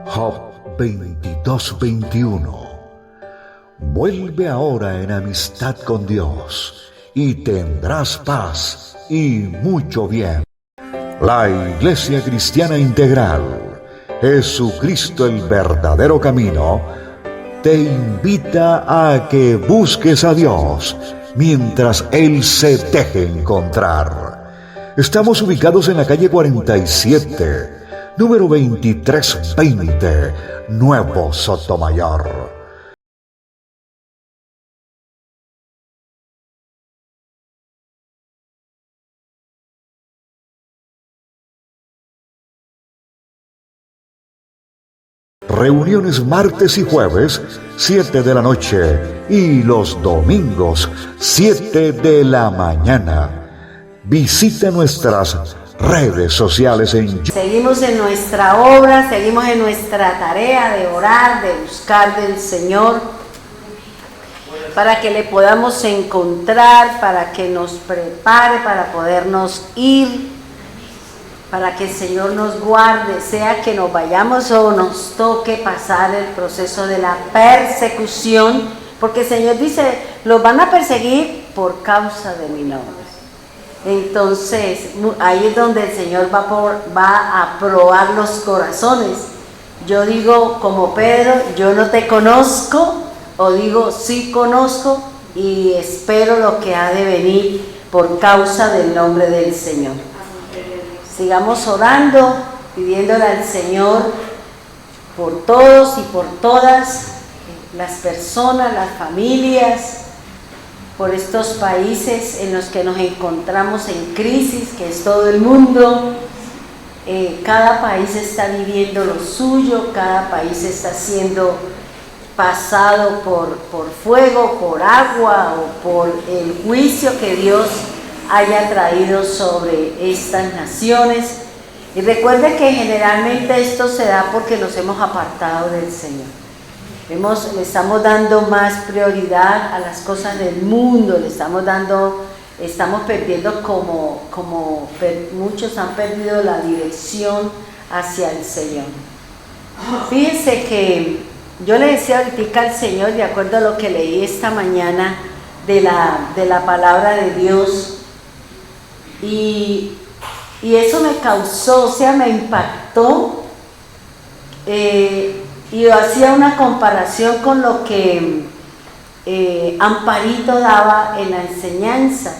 Job 22:21. Vuelve ahora en amistad con Dios y tendrás paz y mucho bien. La Iglesia Cristiana Integral, Jesucristo el verdadero camino, te invita a que busques a Dios mientras Él se deje encontrar. Estamos ubicados en la calle 47, número 2320, Nuevo Sotomayor. Reuniones martes y jueves, 7 de la noche, y los domingos, 7 de la mañana. Visita nuestras redes sociales en YouTube. Seguimos en nuestra obra, seguimos en nuestra tarea de orar, de buscar del Señor, para que le podamos encontrar, para que nos prepare, para podernos ir, para que el Señor nos guarde, sea que nos vayamos o nos toque pasar el proceso de la persecución, porque el Señor dice, los van a perseguir por causa de mi nombre. Entonces, ahí es donde el Señor va a probar los corazones. Yo digo, como Pedro, yo no te conozco, o digo, sí conozco, y espero lo que ha de venir por causa del nombre del Señor. Sigamos orando, pidiéndole al Señor por todos y por todas las personas, las familias, por estos países en los que nos encontramos en crisis, que es todo el mundo. Cada país está viviendo lo suyo, cada país está siendo pasado por fuego, por agua o por el juicio que Dios haya traído sobre estas naciones. Y recuerde que generalmente esto se da porque nos hemos apartado del Señor. Le estamos dando más prioridad a las cosas del mundo, estamos perdiendo como muchos han perdido la dirección hacia el Señor. Fíjense que yo le decía ahorita al Señor, de acuerdo a lo que leí esta mañana de la palabra de Dios, y eso me causó, o sea, me impactó, y hacía una comparación con lo que Amparito daba en la enseñanza,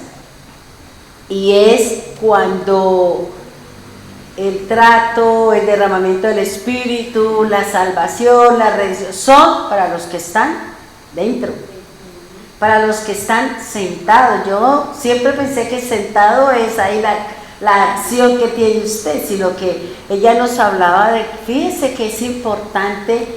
y es cuando el trato, el derramamiento del Espíritu, la salvación, la redención, son para los que están dentro, para los que están sentados. Yo siempre pensé que sentado es ahí la acción que tiene usted, sino que ella nos hablaba de, fíjese que es importante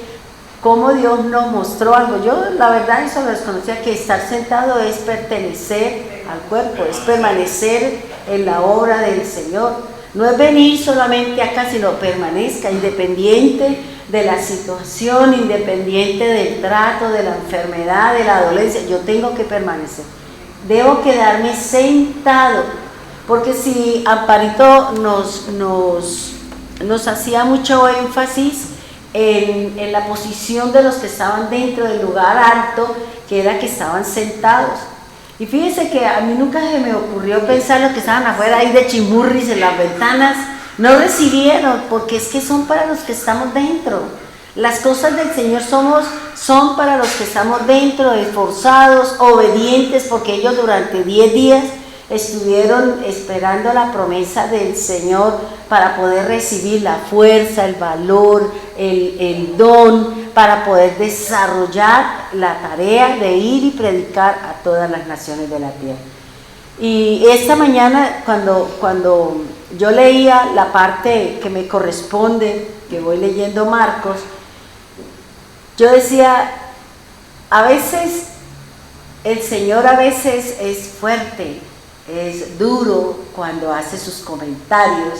cómo Dios nos mostró algo. Yo la verdad eso lo desconocía, que estar sentado es pertenecer al cuerpo, es permanecer en la obra del Señor. No es venir solamente acá, sino permanezca, independiente de la situación, independiente del trato, de la enfermedad, de la dolencia. Yo tengo que permanecer, debo quedarme sentado, porque si Amparito nos hacía mucho énfasis en la posición de los que estaban dentro del lugar alto, que era que estaban sentados. Y fíjense que a mí nunca se me ocurrió pensar los que estaban afuera ahí de chimurris en las ventanas, no recibieron, porque es que son para los que estamos dentro. Las cosas del Señor son para los que estamos dentro, esforzados, obedientes, porque ellos durante 10 días estuvieron esperando la promesa del Señor para poder recibir la fuerza, el valor, el don, para poder desarrollar la tarea de ir y predicar a todas las naciones de la tierra. Y esta mañana cuando yo leía la parte que me corresponde, que voy leyendo Marcos, yo decía, a veces el Señor es fuerte, es duro cuando hace sus comentarios,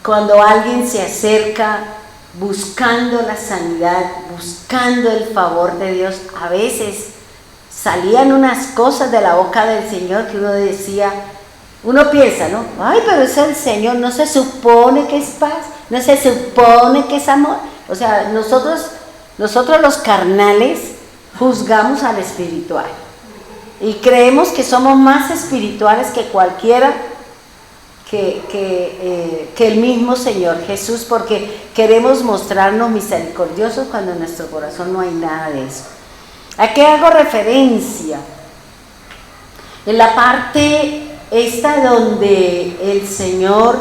cuando alguien se acerca buscando la sanidad, buscando el favor de Dios, a veces salían unas cosas de la boca del Señor que uno decía, uno piensa, ¿no? Ay, pero es el Señor, no se supone que es paz, no se supone que es amor. O sea, nosotros los carnales juzgamos al espiritual y creemos que somos más espirituales que cualquiera, que el mismo Señor Jesús, porque queremos mostrarnos misericordiosos cuando en nuestro corazón no hay nada de eso. ¿A qué hago referencia? En la parte esta donde el Señor,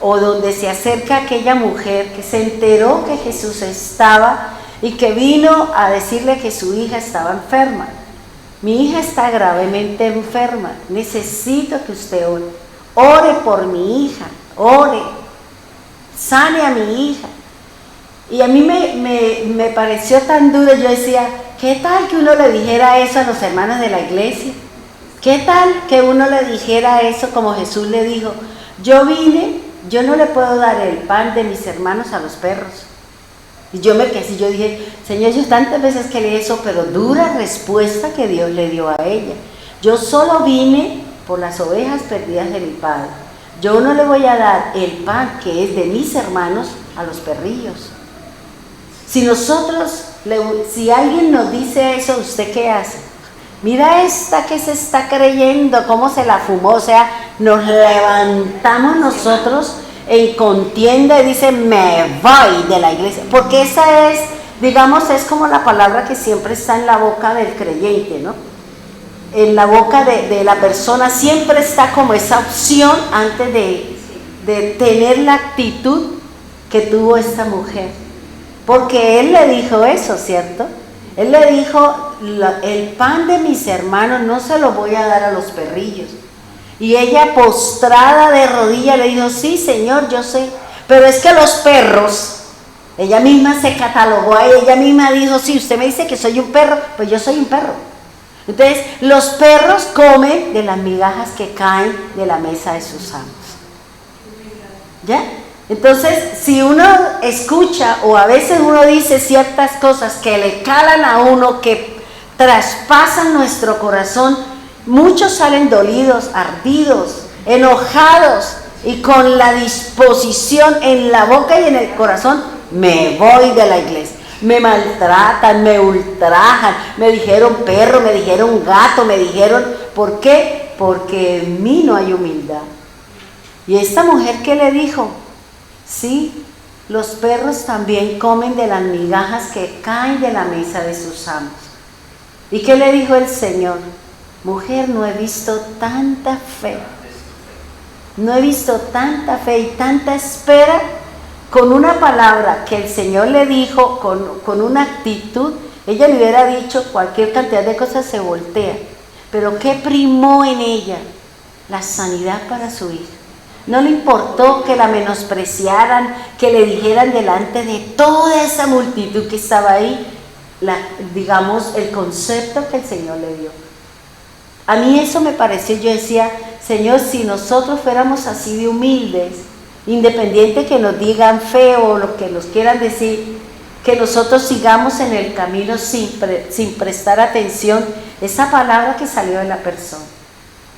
o donde se acerca aquella mujer que se enteró que Jesús estaba y que vino a decirle que su hija estaba enferma. Mi hija está gravemente enferma, necesito que usted ore. Ore por mi hija, ore, sane a mi hija. Y a mí me pareció tan duro, yo decía, ¿qué tal que uno le dijera eso a los hermanos de la iglesia? ¿Qué tal que uno le dijera eso como Jesús le dijo? Yo vine, yo no le puedo dar el pan de mis hermanos a los perros. Y yo me quedé así, yo dije, Señor, yo tantas veces que leí eso, pero dura respuesta que Dios le dio a ella. Yo solo vine por las ovejas perdidas de mi padre. Yo no le voy a dar el pan que es de mis hermanos a los perrillos. Si alguien nos dice eso, ¿usted qué hace? Mira esta que se está creyendo, cómo se la fumó. O sea, nos levantamos nosotros en contienda y dice, me voy de la iglesia. Porque esa es, digamos, es como la palabra que siempre está en la boca del creyente, ¿no? En la boca de la persona siempre está como esa opción antes de tener la actitud que tuvo esta mujer. Porque él le dijo eso, ¿cierto? Él le dijo, el pan de mis hermanos no se lo voy a dar a los perrillos. Y ella postrada de rodillas le dijo, sí, Señor, yo sé, pero es que los perros, ella misma se catalogó a ella misma, dijo, sí, usted me dice que soy un perro, pues yo soy un perro. Entonces, los perros comen de las migajas que caen de la mesa de sus amos. ¿Ya? Entonces, si uno escucha o a veces uno dice ciertas cosas que le calan a uno, que traspasan nuestro corazón, muchos salen dolidos, ardidos, enojados y con la disposición en la boca y en el corazón, me voy de la iglesia. Me maltratan, me ultrajan, me dijeron perro, me dijeron gato, me dijeron, ¿por qué? Porque en mí no hay humildad. Y esta mujer, ¿qué le dijo? Sí, los perros también comen de las migajas que caen de la mesa de sus amos. ¿Y qué le dijo el Señor? Mujer, no he visto tanta fe, no he visto tanta fe y tanta espera. Con una palabra que el Señor le dijo, con una actitud, ella le hubiera dicho cualquier cantidad de cosas, se voltea. Pero ¿qué primó en ella? La sanidad para su hija. No le importó que la menospreciaran, que le dijeran delante de toda esa multitud que estaba ahí, digamos, el concepto que el Señor le dio. A mí eso me pareció, yo decía, Señor, si nosotros fuéramos así de humildes, independiente que nos digan feo o lo que nos quieran decir, que nosotros sigamos en el camino sin prestar atención esa palabra que salió de la persona.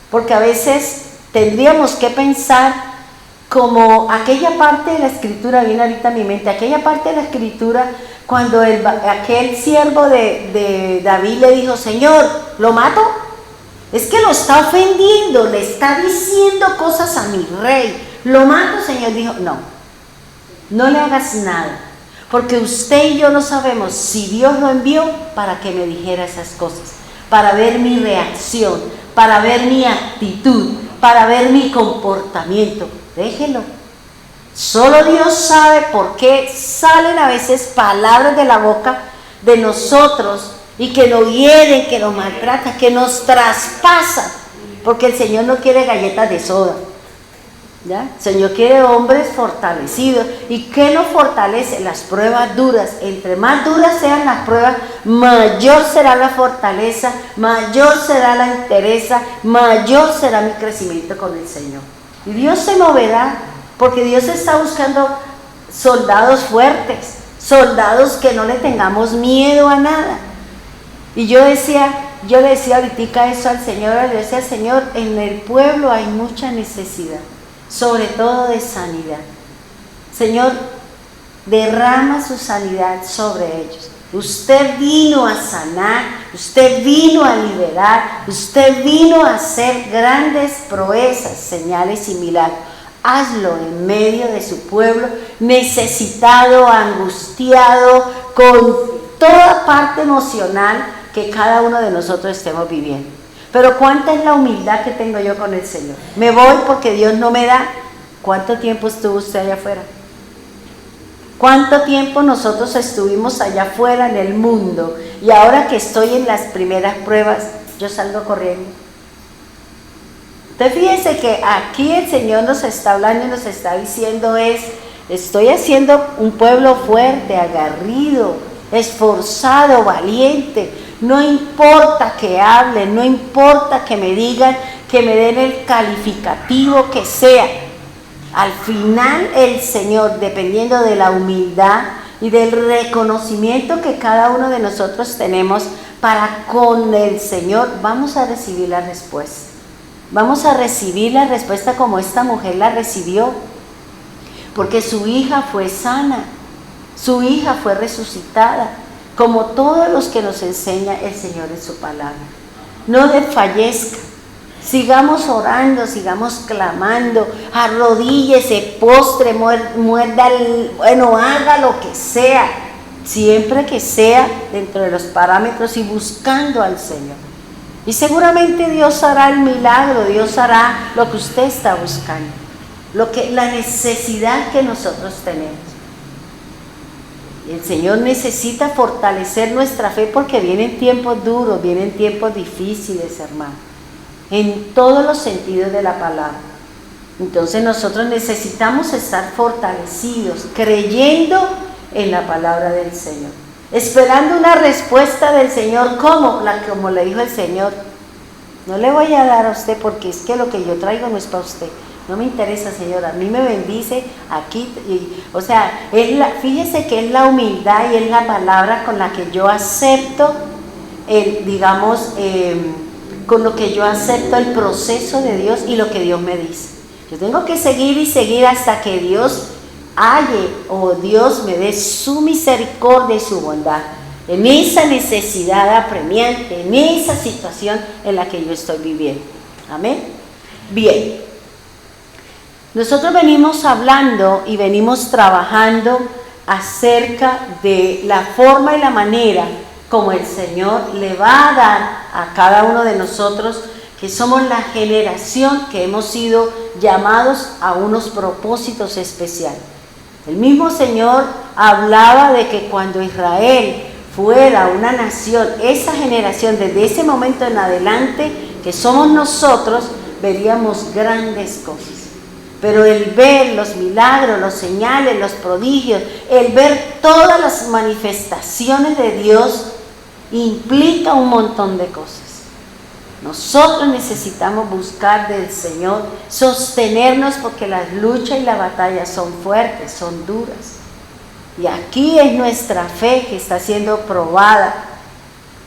Porque a veces tendríamos que pensar como aquella parte de la escritura, viene ahorita a mi mente, aquella parte de la escritura cuando aquel siervo de David le dijo, Señor, ¿lo mato? Es que lo está ofendiendo, le está diciendo cosas a mi rey. ¿Lo mato, Señor? Dijo, no le hagas nada, porque usted y yo no sabemos si Dios lo envió para que me dijera esas cosas, para ver mi reacción, para ver mi actitud, para ver mi comportamiento. Déjelo. Solo Dios sabe por qué salen a veces palabras de la boca de nosotros y que nos hieren, que nos maltratan, que nos traspasan, porque el Señor no quiere galletas de soda. ¿Ya? El Señor quiere hombres fortalecidos. ¿Y qué nos fortalece? Las pruebas duras. Entre más duras sean las pruebas, mayor será la fortaleza, mayor será la entereza, mayor será mi crecimiento con el Señor. Y Dios se moverá porque Dios está buscando soldados fuertes, soldados que no le tengamos miedo a nada. Y yo le decía ahorita eso al Señor, le decía, Señor, en el pueblo hay mucha necesidad, sobre todo de sanidad. Señor, derrama su sanidad sobre ellos. Usted vino a sanar, usted vino a liberar, usted vino a hacer grandes proezas, señales y milagros. Hazlo en medio de su pueblo, necesitado, angustiado, con toda parte emocional que cada uno de nosotros estemos viviendo. Pero ¿cuánta es la humildad que tengo yo con el Señor? Me voy porque Dios no me da. ¿Cuánto tiempo estuvo usted allá afuera? ¿Cuánto tiempo nosotros estuvimos allá afuera en el mundo? Y ahora que estoy en las primeras pruebas, yo salgo corriendo. Entonces fíjense que aquí el Señor nos está hablando y nos está diciendo estoy haciendo un pueblo fuerte, aguerrido, esforzado, valiente. No importa que hablen, no importa que me digan, que me den el calificativo que sea. Al final el Señor, dependiendo de la humildad y del reconocimiento que cada uno de nosotros tenemos para con el Señor, vamos a recibir la respuesta. Vamos a recibir la respuesta como esta mujer la recibió, porque su hija fue sana, su hija fue resucitada, como todos los que nos enseña el Señor en su palabra. No desfallezca, sigamos orando, sigamos clamando, arrodíllese, postre, muerda, haga lo que sea, siempre que sea dentro de los parámetros y buscando al Señor. Y seguramente Dios hará el milagro, Dios hará lo que usted está buscando, la necesidad que nosotros tenemos. Y el Señor necesita fortalecer nuestra fe porque vienen tiempos duros, vienen tiempos difíciles, hermano, en todos los sentidos de la palabra. Entonces nosotros necesitamos estar fortalecidos, creyendo en la palabra del Señor, esperando una respuesta del Señor, como le dijo el Señor: no le voy a dar a usted porque es que lo que yo traigo no es para usted, no me interesa, Señor, a mí me bendice aquí. Fíjese que es la humildad y es la palabra con la que yo acepto con lo que yo acepto el proceso de Dios y lo que Dios me dice. Yo tengo que seguir y seguir hasta que Dios halle o Dios me dé su misericordia y su bondad en esa necesidad apremiante, en esa situación en la que yo estoy viviendo. Amén. Bien, nosotros venimos hablando y venimos trabajando acerca de la forma y la manera como el Señor le va a dar a cada uno de nosotros, que somos la generación que hemos sido llamados a unos propósitos especiales. El mismo Señor hablaba de que cuando Israel fuera una nación, esa generación, desde ese momento en adelante, que somos nosotros, veríamos grandes cosas. Pero el ver los milagros, los señales, los prodigios, el ver todas las manifestaciones de Dios, implica un montón de cosas. Nosotros necesitamos buscar del Señor, sostenernos, porque las luchas y la batalla son fuertes, son duras. Y aquí es nuestra fe que está siendo probada.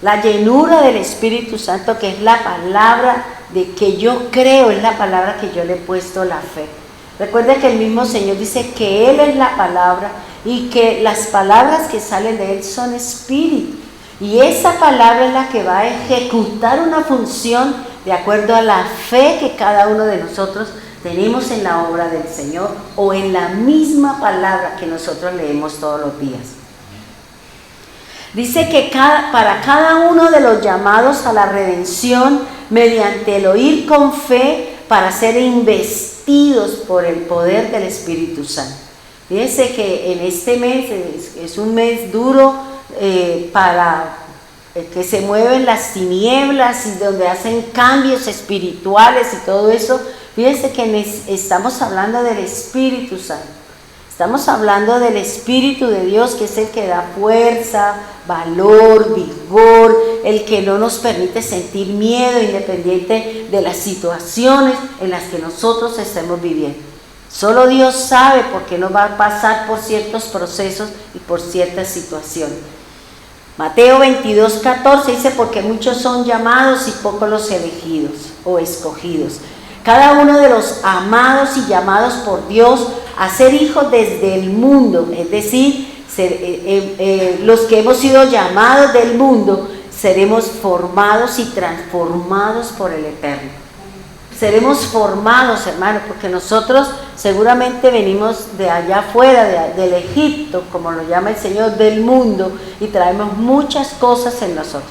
La llenura del Espíritu Santo, que es la palabra de que yo creo, es la palabra que yo le he puesto la fe. Recuerda que el mismo Señor dice que Él es la palabra y que las palabras que salen de Él son espíritu. Y esa palabra es la que va a ejecutar una función de acuerdo a la fe que cada uno de nosotros tenemos en la obra del Señor o en la misma palabra que nosotros leemos todos los días. Dice que para cada uno de los llamados a la redención mediante el oír con fe para ser investidos por el poder del Espíritu Santo. Fíjense que en este mes es un mes duro para que se mueven las tinieblas y donde hacen cambios espirituales y todo eso. Fíjense que estamos hablando del Espíritu Santo. Estamos hablando del Espíritu de Dios, que es el que da fuerza, valor, vigor, el que no nos permite sentir miedo independiente de las situaciones en las que nosotros estemos viviendo. Solo Dios sabe por qué nos va a pasar por ciertos procesos y por ciertas situaciones. Mateo 22:14 dice, porque muchos son llamados y pocos los elegidos o escogidos. Cada uno de los amados y llamados por Dios a ser hijos desde el mundo, es decir, los que hemos sido llamados del mundo, seremos formados y transformados por el Eterno. Seremos formados, hermanos, porque nosotros seguramente venimos de allá afuera, del Egipto, como lo llama el Señor, del mundo, y traemos muchas cosas en nosotros.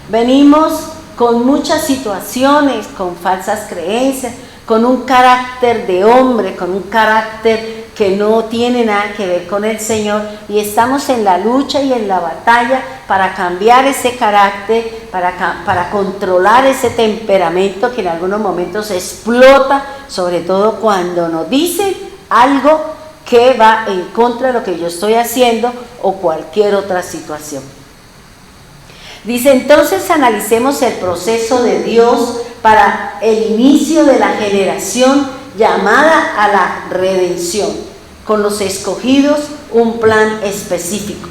Venimos con muchas situaciones, con falsas creencias, con un carácter de hombre, con un carácter que no tiene nada que ver con el Señor, y estamos en la lucha y en la batalla para cambiar ese carácter, para controlar ese temperamento que en algunos momentos explota, sobre todo cuando nos dicen algo que va en contra de lo que yo estoy haciendo o cualquier otra situación. Dice, entonces analicemos el proceso de Dios para el inicio de la generación llamada a la redención, con los escogidos, un plan específico.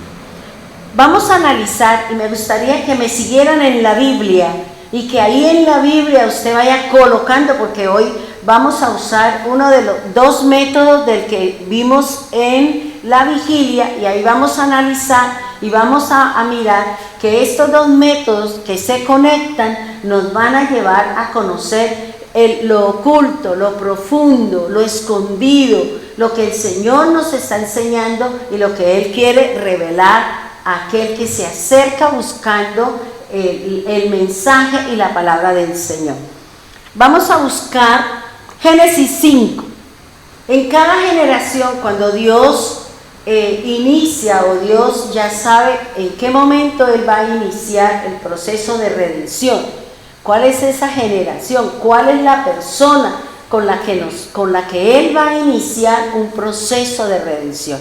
Vamos a analizar, y me gustaría que me siguieran en la Biblia, y que ahí en la Biblia usted vaya colocando, porque hoy vamos a usar uno de los dos métodos del que vimos en la vigilia, y ahí vamos a analizar y vamos a mirar que estos dos métodos que se conectan nos van a llevar a conocer lo oculto, lo profundo, lo escondido, lo que el Señor nos está enseñando y lo que Él quiere revelar a aquel que se acerca buscando el mensaje y la palabra del Señor. Vamos a buscar Génesis 5. En cada generación, cuando Dios inicia, o Dios ya sabe en qué momento Él va a iniciar el proceso de redención, cuál es esa generación, cuál es la persona con la que Él va a iniciar un proceso de redención.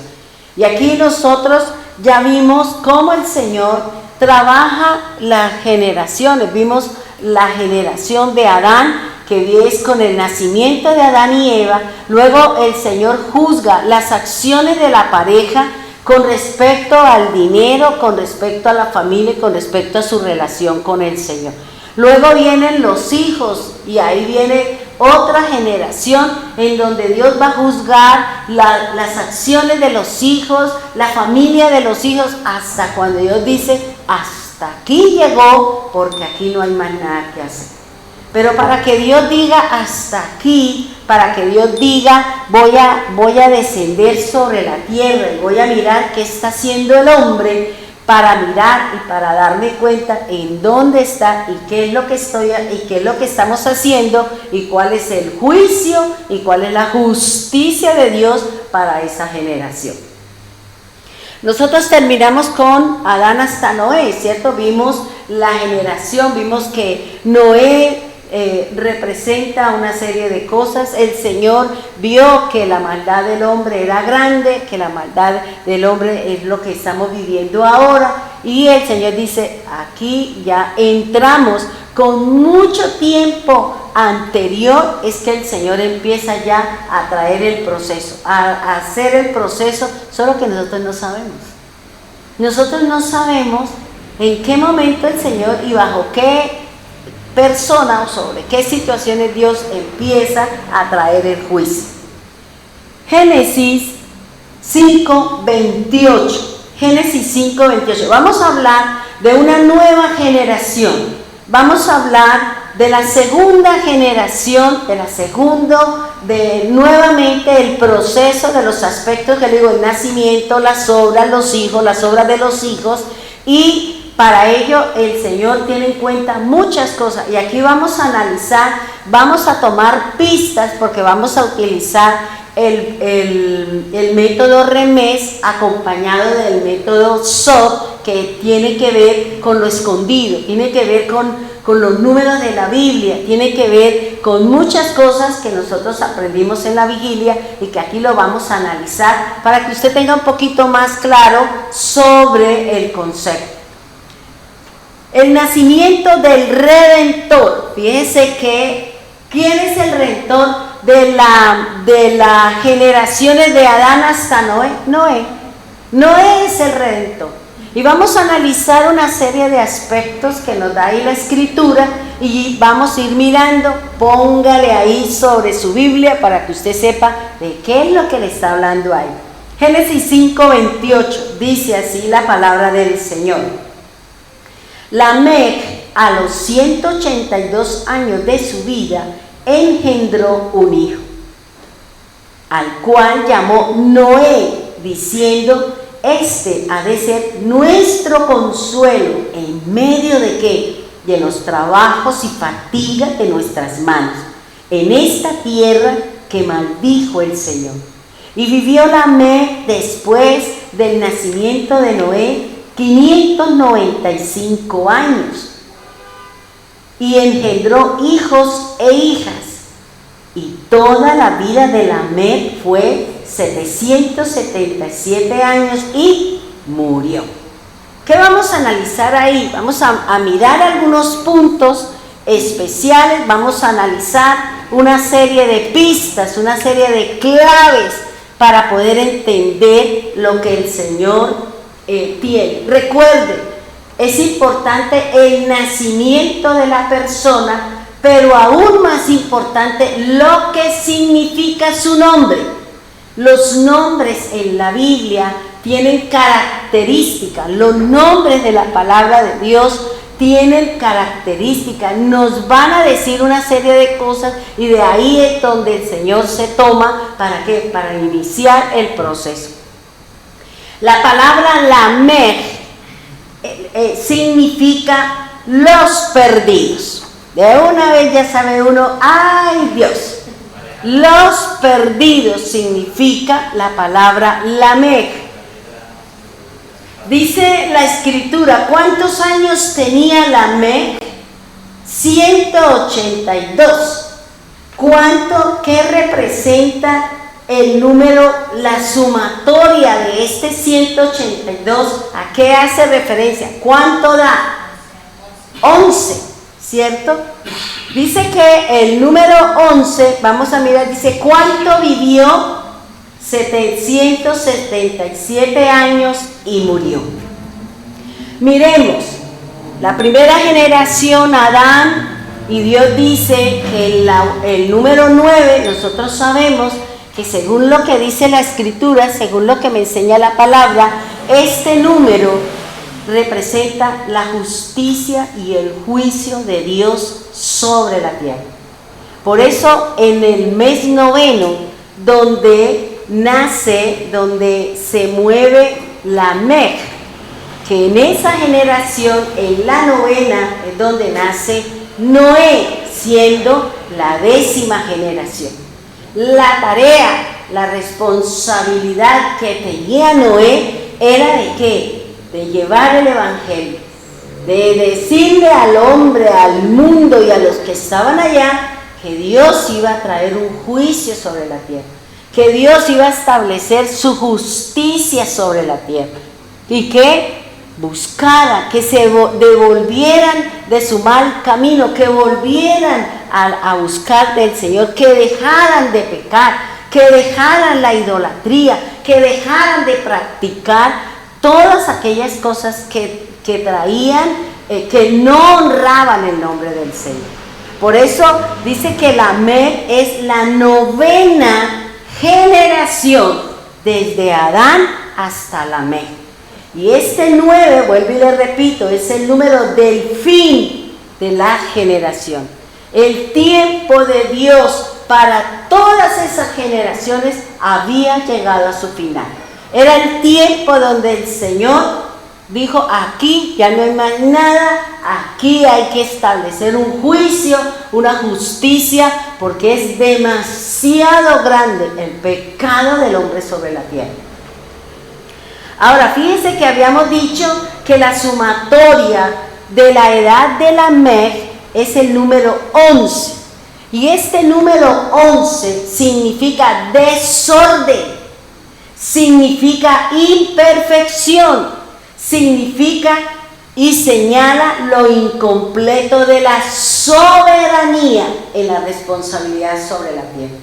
Y aquí nosotros ya vimos cómo el Señor trabaja las generaciones. Vimos la generación de Adán, que es con el nacimiento de Adán y Eva. Luego el Señor juzga las acciones de la pareja con respecto al dinero, con respecto a la familia, con respecto a su relación con el Señor. Luego vienen los hijos, y ahí viene otra generación en donde Dios va a juzgar las acciones de los hijos, la familia de los hijos, hasta cuando Dios dice, hasta aquí llegó, porque aquí no hay más nada que hacer. Pero para que Dios diga hasta aquí, para que Dios diga voy a descender sobre la tierra y voy a mirar qué está haciendo el hombre, para mirar y para darme cuenta en dónde está y qué es lo que estamos haciendo, y cuál es el juicio y cuál es la justicia de Dios para esa generación. Nosotros terminamos con Adán hasta Noé, ¿cierto? Vimos la generación, vimos que Noé representa una serie de cosas. El Señor vio que la maldad del hombre era grande, que la maldad del hombre es lo que estamos viviendo ahora, y el Señor dice, aquí ya entramos con mucho tiempo anterior, es que el Señor empieza ya a traer el proceso, a hacer el proceso, solo que nosotros no sabemos. Nosotros no sabemos en qué momento el Señor y bajo qué persona o sobre qué situaciones Dios empieza a traer el juicio. Génesis 5:28. Génesis 5:28. Vamos a hablar de una nueva generación. Vamos a hablar de la segunda generación, de nuevamente el proceso de los aspectos que le digo, el nacimiento, las obras, los hijos, las obras de los hijos, y para ello el Señor tiene en cuenta muchas cosas, y aquí vamos a analizar, vamos a tomar pistas, porque vamos a utilizar el método Remés acompañado del método Sod, que tiene que ver con lo escondido, tiene que ver con los números de la Biblia, tiene que ver con muchas cosas que nosotros aprendimos en la vigilia y que aquí lo vamos a analizar para que usted tenga un poquito más claro sobre el concepto. El nacimiento del Redentor. Fíjense que, ¿quién es el Redentor? de las generaciones de Adán hasta Noé. Noé es el Redentor. Y vamos a analizar una serie de aspectos que nos da ahí la Escritura y vamos a ir mirando. Póngale ahí sobre su Biblia para que usted sepa de qué es lo que le está hablando ahí. Génesis 5:28 dice así la palabra del Señor. Lamec, a los 182 años de su vida, engendró un hijo, al cual llamó Noé, diciendo: este ha de ser nuestro consuelo en medio de ¿qué? De los trabajos y fatigas de nuestras manos, en esta tierra que maldijo el Señor. Y vivió Lamec después del nacimiento de Noé 595 años, y engendró hijos e hijas, y toda la vida de Lamec fue 777 años y murió. ¿Qué vamos a analizar ahí? Vamos a mirar algunos puntos especiales, vamos a analizar una serie de pistas, una serie de claves para poder entender lo que el Señor tiene. Recuerde, es importante el nacimiento de la persona, pero aún más importante lo que significa su nombre. Los nombres en la Biblia tienen características, los nombres de la palabra de Dios tienen características, nos van a decir una serie de cosas, y de ahí es donde el Señor se toma, ¿para qué? Para iniciar el proceso. La palabra Lamec significa los perdidos. De una vez ya sabe uno, ¡ay Dios! Los perdidos significa la palabra Lamec. Dice la Escritura, ¿cuántos años tenía Lamec? 182. ¿Qué representa el número, la sumatoria de este 182? ¿A qué hace referencia? ¿Cuánto da? 11, ¿cierto? Dice que el número 11, vamos a mirar, dice, ¿cuánto vivió? 777 años y murió. Miremos, la primera generación, Adán, y Dios dice que el número 9, nosotros sabemos que según lo que dice la Escritura, según lo que me enseña la palabra, este número representa la justicia y el juicio de Dios sobre la tierra. Por eso en el mes noveno, donde se mueve Lamec, que en esa generación, en la novena, es donde nace Noé, siendo la 10ª generación. La tarea, la responsabilidad que tenía Noé era ¿de qué? De llevar el evangelio, de decirle al hombre, al mundo y a los que estaban allá que Dios iba a traer un juicio sobre la tierra, que Dios iba a establecer su justicia sobre la tierra, y que buscara, que se devolvieran de su mal camino, que volvieran a buscar del Señor, que dejaran de pecar, que dejaran la idolatría, que dejaran de practicar todas aquellas cosas que traían, que no honraban el nombre del Señor. Por eso dice que Lamec es la 9ª generación, desde Adán hasta Lamec. Y este 9, vuelvo y le repito, es el número del fin de la generación. El tiempo de Dios para todas esas generaciones había llegado a su final. Era el tiempo donde el Señor dijo, aquí ya no hay más nada, aquí hay que establecer un juicio, una justicia, porque es demasiado grande el pecado del hombre sobre la tierra. Ahora, fíjense que habíamos dicho que la sumatoria de la edad de Lamec es el número 11. Y este número 11 significa desorden, significa imperfección, significa y señala lo incompleto de la soberanía en la responsabilidad sobre la tierra.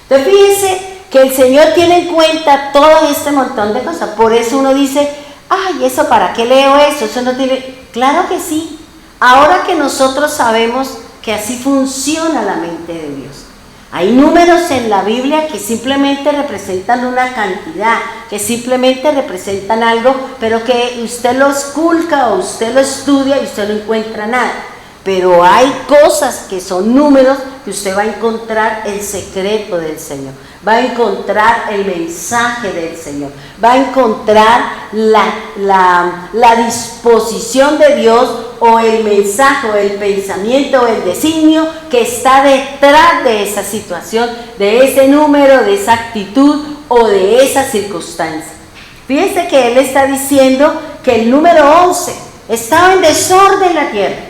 Entonces fíjense que el Señor tiene en cuenta todo este montón de cosas. Por eso uno dice, ay, ¿eso para qué leo eso? Eso no tiene... Claro que sí. Ahora que nosotros sabemos que así funciona la mente de Dios. Hay números en la Biblia que simplemente representan una cantidad, que simplemente representan algo, pero que usted lo esculca o usted lo estudia y usted no encuentra nada. Pero hay cosas que son números que usted va a encontrar el secreto del Señor, va a encontrar el mensaje del Señor, va a encontrar la disposición de Dios o el mensaje o el pensamiento o el designio que está detrás de esa situación, de ese número, de esa actitud o de esa circunstancia. Fíjense que Él está diciendo que el número 11 estaba en desorden la tierra.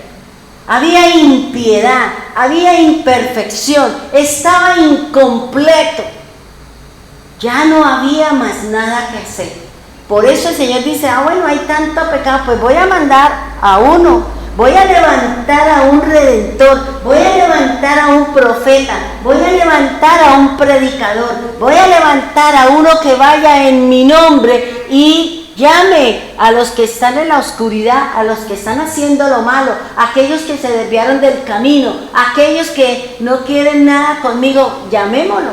Había impiedad, había imperfección, estaba incompleto. Ya no había más nada que hacer. Por eso el Señor dice, bueno, hay tanto pecado, pues voy a mandar a uno, voy a levantar a un redentor, voy a levantar a un profeta, voy a levantar a un predicador, voy a levantar a uno que vaya en mi nombre y llame a los que están en la oscuridad, a los que están haciendo lo malo, a aquellos que se desviaron del camino, a aquellos que no quieren nada conmigo, llamémoslo.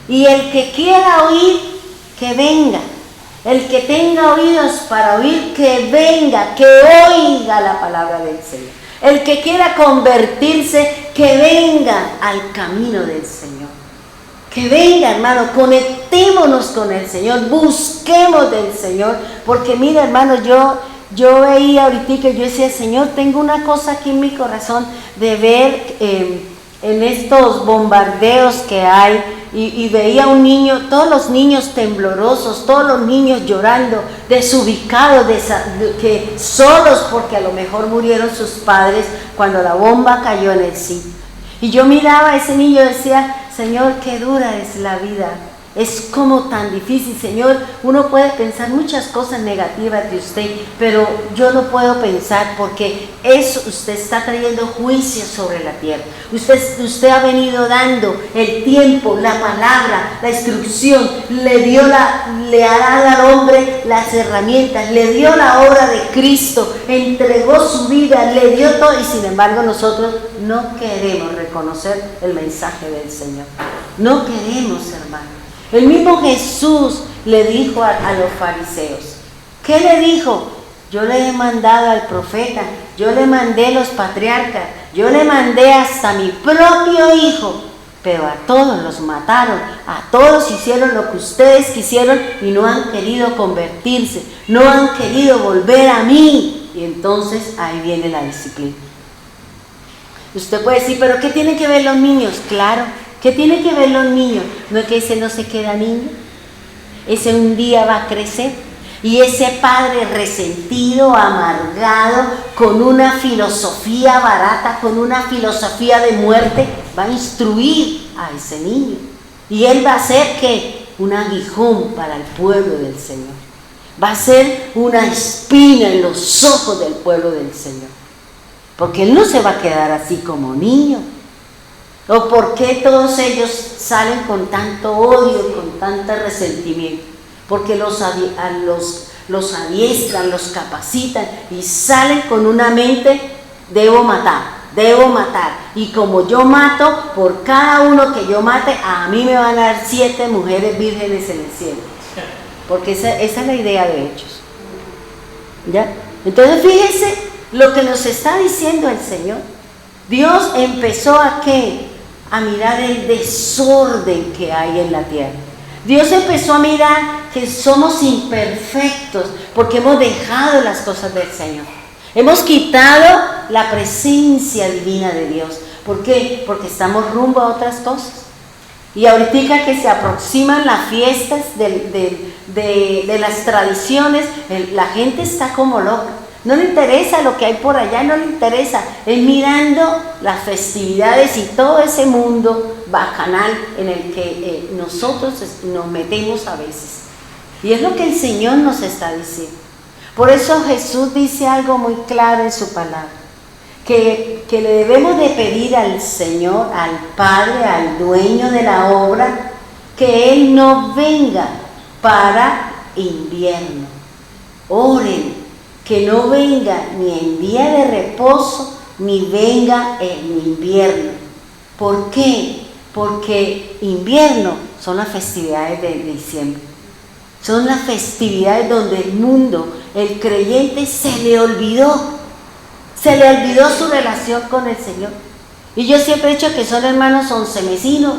Y el que quiera oír, que venga. El que tenga oídos para oír, que venga, que oiga la palabra del Señor. El que quiera convertirse, que venga al camino del Señor. Que venga, hermano, conectémonos con el Señor, busquemos del Señor, porque mira, hermano, yo veía ahorita que yo decía, Señor, tengo una cosa aquí en mi corazón de ver en estos bombardeos que hay, y veía un niño, todos los niños temblorosos, todos los niños llorando, desubicados, que solos, porque a lo mejor murieron sus padres cuando la bomba cayó en el sitio. Y yo miraba a ese niño y decía, Señor, qué dura es la vida, es como tan difícil, Señor. Uno puede pensar muchas cosas negativas de usted, pero yo no puedo pensar, porque eso usted está trayendo juicio sobre la tierra. Usted ha venido dando el tiempo, la palabra, la instrucción, le ha dado al hombre las herramientas, le dio la obra de Cristo, entregó su vida, le dio todo, y sin embargo nosotros no queremos reconocer el mensaje del Señor. No queremos, hermano. El mismo Jesús le dijo a los fariseos, ¿qué le dijo? Yo le he mandado al profeta, yo le mandé los patriarcas, yo le mandé hasta mi propio hijo, pero a todos los mataron, a todos hicieron lo que ustedes quisieron y no han querido convertirse, no han querido volver a mí. Y entonces ahí viene la disciplina. Usted puede decir, ¿pero qué tienen que ver los niños? Claro, ¿qué tienen que ver los niños? No es que ese no se queda niño, ese un día va a crecer, y ese padre resentido, amargado, con una filosofía barata, con una filosofía de muerte, va a instruir a ese niño, y él va a ser ¿qué? Un aguijón para el pueblo del Señor, va a ser una espina en los ojos del pueblo del Señor, porque él no se va a quedar así como niño. ¿O por qué todos ellos salen con tanto odio, con tanto resentimiento? Porque los adiestran, los capacitan y salen con una mente, debo matar. Y como yo mato, por cada uno que yo mate, a mí me van a dar 7 mujeres vírgenes en el cielo. Porque esa es la idea de Hechos. ¿Ya? Entonces fíjense lo que nos está diciendo el Señor. Dios empezó a ¿qué? A mirar el desorden que hay en la tierra. Dios empezó a mirar que somos imperfectos porque hemos dejado las cosas del Señor. Hemos quitado la presencia divina de Dios. ¿Por qué? Porque estamos rumbo a otras cosas. Y ahorita que se aproximan las fiestas de las tradiciones, la gente está como loca. No le interesa lo que hay por allá, no le interesa. Es mirando las festividades y todo ese mundo bacanal en el que nosotros nos metemos a veces. Y es lo que el Señor nos está diciendo. Por eso Jesús dice algo muy claro en su palabra. Que le debemos de pedir al Señor, al Padre, al dueño de la obra, que Él no venga para invierno. Oren que no venga ni en día de reposo, ni venga en invierno. ¿Por qué? Porque invierno son las festividades de diciembre. Son las festividades donde el mundo, el creyente, se le olvidó su relación con el Señor. Y yo siempre he dicho que son hermanos 11 mesinos.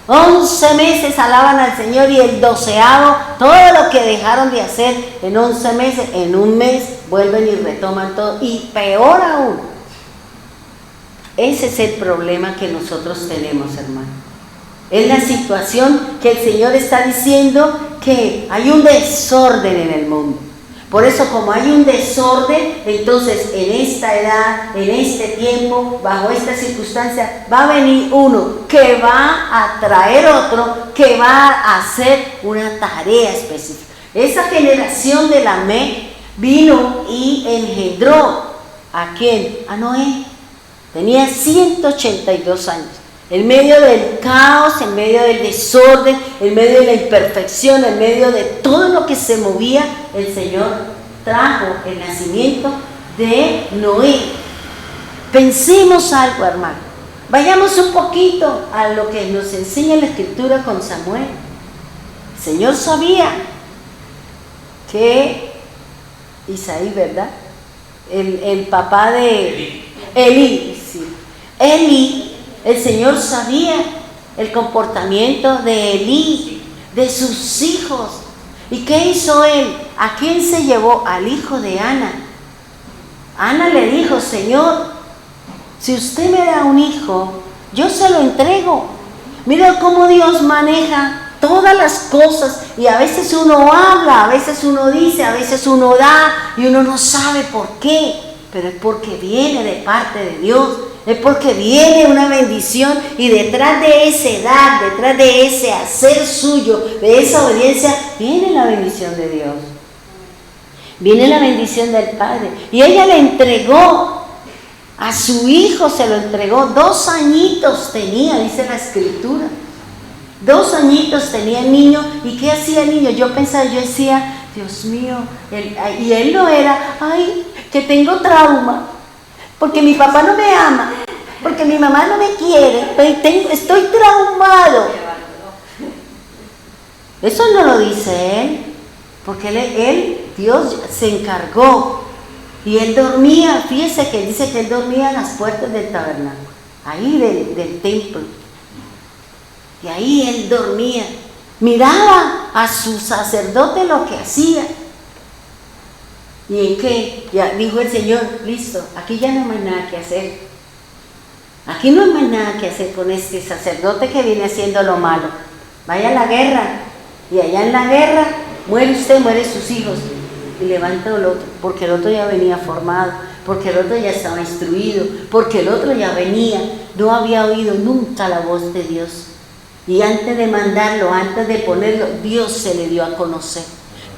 11 meses alaban al Señor y el 12avo, todo lo que dejaron de hacer en 11 meses, en un mes vuelven y retoman todo. Y peor aún, ese es el problema que nosotros tenemos, hermano. Es la situación que el Señor está diciendo, que hay un desorden en el mundo. Por eso, como hay un desorden, entonces en esta edad, en este tiempo, bajo esta circunstancia, va a venir uno que va a traer otro, que va a hacer una tarea específica. Esa generación de Lamec vino y engendró ¿a quién? A Noé. Tenía 182 años. En medio del caos, en medio del desorden, en medio de la imperfección, en medio de todo lo que se movía, el Señor trajo el nacimiento de Noé. Pensemos algo, hermano. Vayamos un poquito a lo que nos enseña la Escritura con Samuel. El Señor sabía que Isaí, ¿verdad? El papá de Elí, sí. Elí, el Señor sabía el comportamiento de Elí, de sus hijos. ¿Y qué hizo él? ¿A quién se llevó? Al hijo de Ana. Ana le dijo: Señor, si usted me da un hijo, yo se lo entrego. Mira cómo Dios maneja todas las cosas, y a veces uno habla, a veces uno dice, a veces uno da, y uno no sabe por qué, pero es porque viene de parte de Dios. Es porque viene una bendición, y detrás de ese dar, detrás de ese hacer suyo, de esa obediencia, viene la bendición de Dios. Viene la bendición del Padre. Y ella le entregó a su hijo, se lo entregó. 2 añitos tenía, dice la Escritura. 2 añitos tenía el niño. ¿Y qué hacía el niño? Yo pensaba, yo decía, Dios mío, y él no era, ay, que tengo trauma, porque mi papá no me ama, porque mi mamá no me quiere, estoy traumado. Eso no lo dice él, porque Dios se encargó, y él dormía. Fíjese que dice que él dormía a las puertas del tabernáculo, ahí del templo, y ahí él dormía, miraba a su sacerdote lo que hacía. ¿Y en qué? Ya dijo el Señor: listo, aquí ya no hay más nada que hacer. Aquí no hay más nada que hacer con este sacerdote que viene haciendo lo malo. Vaya a la guerra, y allá en la guerra muere usted, muere sus hijos, y levanta el otro, porque el otro ya venía formado, porque el otro ya estaba instruido, porque el otro ya venía, no había oído nunca la voz de Dios. Y antes de mandarlo, antes de ponerlo, Dios se le dio a conocer.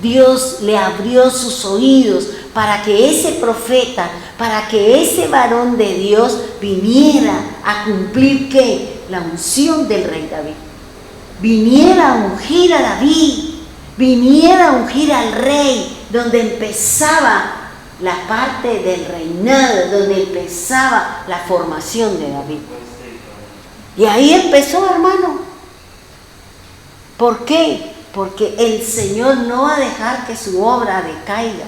Dios le abrió sus oídos para que ese profeta, para que ese varón de Dios viniera a cumplir, ¿qué? La unción del rey David. Viniera a ungir a David, viniera a ungir al rey, donde empezaba la parte del reinado, donde empezaba la formación de David. Y ahí empezó, hermano. ¿Por qué? Porque el Señor no va a dejar que su obra decaiga.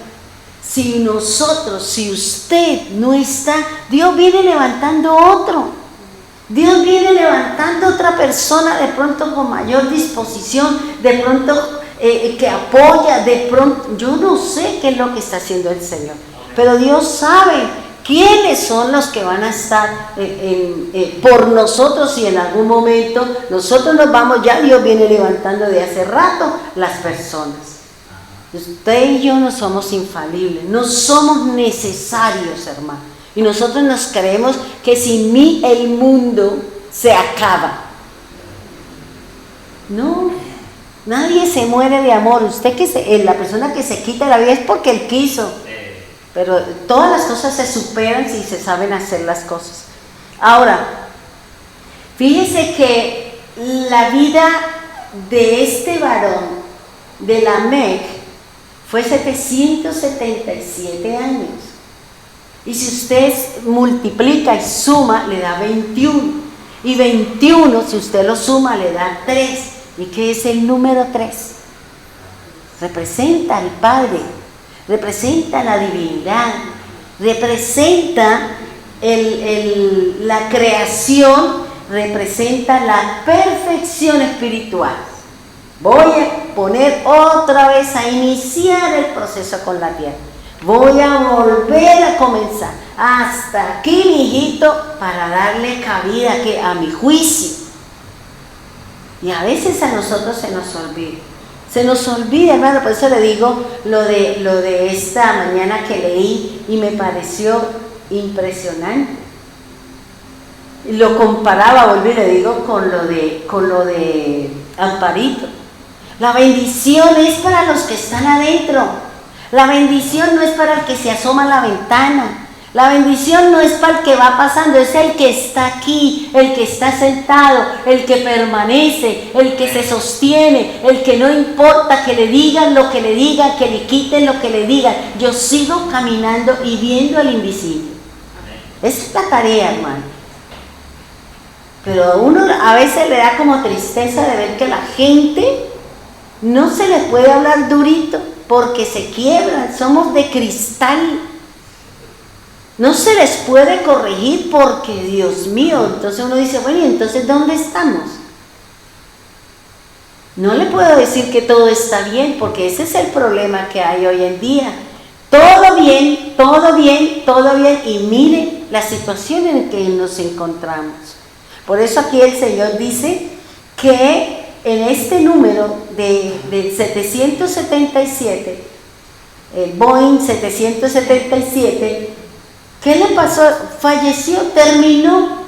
Si nosotros, si usted no está, Dios viene levantando otro. Dios viene levantando otra persona, de pronto con mayor disposición, de pronto que apoya, de pronto, yo no sé qué es lo que está haciendo el Señor, pero Dios sabe quiénes son los que van a estar por nosotros, y en algún momento nosotros nos vamos. Ya Dios viene levantando de hace rato las personas. Usted y yo no somos infalibles, no somos necesarios, hermano, y nosotros nos creemos que sin mí el mundo se acaba. No, nadie se muere de amor. Usted la persona que se quita la vida es porque él quiso. Pero todas las cosas se superan si se saben hacer las cosas. Ahora, fíjese que la vida de este varón, de Lamec, fue 777 años. Y si usted multiplica y suma, le da 21. Y 21, si usted lo suma, le da 3. ¿Y qué es el número 3? Representa al Padre, representa la divinidad, representa la creación, representa la perfección espiritual. Voy a poner otra vez a iniciar el proceso con la tierra. Voy a volver a comenzar. Hasta aquí, mi hijito, para darle cabida a mi juicio. Y a veces a nosotros se nos olvida. Se nos olvida, hermano, por eso le digo lo de esta mañana que leí y me pareció impresionante. Lo comparaba, volví, le digo, con lo de Amparito. La bendición es para los que están adentro. La bendición no es para el que se asoma a la ventana. La bendición no es para el que va pasando, es el que está aquí, el que está sentado, el que permanece, el que se sostiene, el que no importa que le digan lo que le digan, que le quiten lo que le digan. Yo sigo caminando y viendo al invisible. Esa es la tarea, hermano. Pero a uno a veces le da como tristeza de ver que la gente no se les puede hablar durito porque se quiebran, somos de cristal. No se les puede corregir porque, Dios mío, entonces uno dice, bueno, ¿y entonces dónde estamos? No le puedo decir que todo está bien, porque ese es el problema que hay hoy en día. Todo bien, todo bien, todo bien, y mire la situación en que nos encontramos. Por eso aquí el Señor dice que en este número de 777, el Boeing 777, ¿qué le pasó? Falleció, terminó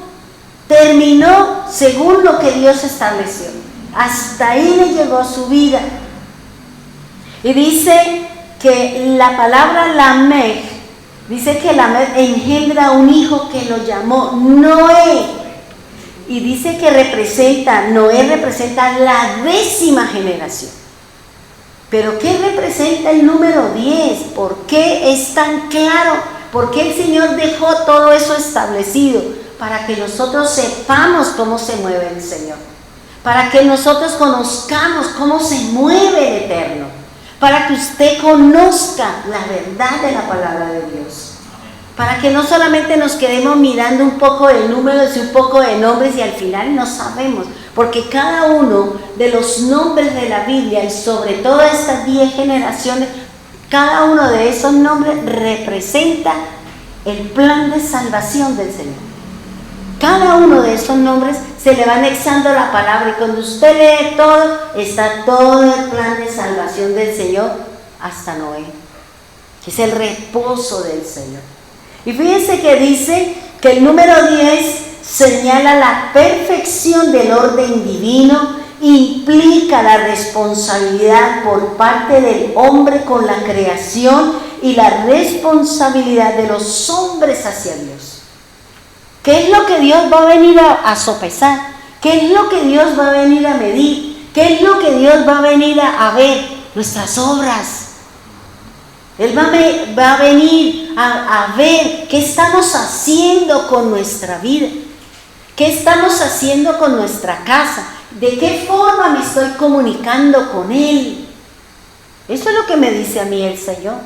según lo que Dios estableció. Hasta ahí le llegó su vida. Y dice que la palabra Lamec, dice que Lamec engendra un hijo que lo llamó Noé. Y dice que Noé representa la 10ª generación. Pero ¿qué representa el número 10? ¿Por qué es tan claro? ¿Por qué el Señor dejó todo eso establecido? Para que nosotros sepamos cómo se mueve el Señor. Para que nosotros conozcamos cómo se mueve el Eterno. Para que usted conozca la verdad de la palabra de Dios. Para que no solamente nos quedemos mirando un poco de números y un poco de nombres y al final no sabemos. Porque cada uno de los nombres de la Biblia y sobre todo estas 10 generaciones, cada uno de esos nombres representa el plan de salvación del Señor. Cada uno de esos nombres se le va anexando la palabra y cuando usted lee todo, está todo el plan de salvación del Señor hasta Noé, que es el reposo del Señor. Y fíjense que dice que el número 10 señala la perfección del orden divino, implica la responsabilidad por parte del hombre con la creación y la responsabilidad de los hombres hacia Dios. ¿Qué es lo que Dios va a venir a sopesar? ¿Qué es lo que Dios va a venir a medir? ¿Qué es lo que Dios va a venir a ver? Nuestras obras. Él va a venir a ver qué estamos haciendo con nuestra vida, qué estamos haciendo con nuestra casa, de qué forma me estoy comunicando con Él. Eso es lo que me dice a mí el Señor.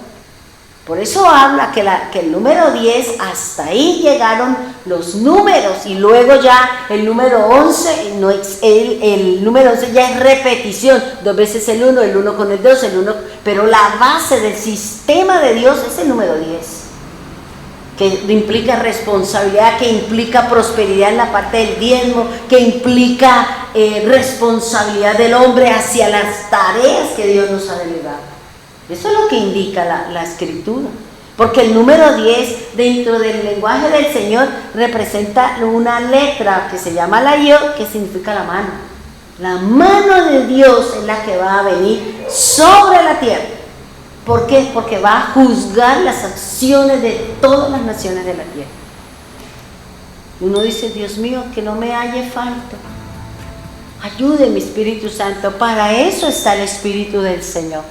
Por eso habla que el número 10, hasta ahí llegaron los números y luego ya el número 11, el número 11 ya es repetición, 2 veces el 1, el 1 con el 2, el 1, pero la base del sistema de Dios es el número 10, que implica responsabilidad, que implica prosperidad en la parte del diezmo, que implica responsabilidad del hombre hacia las tareas que Dios nos ha delegado. Eso es lo que indica la Escritura. Porque el número 10 dentro del lenguaje del Señor representa una letra que se llama la Yod, que significa la mano. La mano de Dios es la que va a venir sobre la tierra. ¿Por qué? Porque va a juzgar las acciones de todas las naciones de la tierra. Uno dice, Dios mío, que no me halle falta. Ayúdeme, Espíritu Santo. Para eso está el Espíritu del Señor.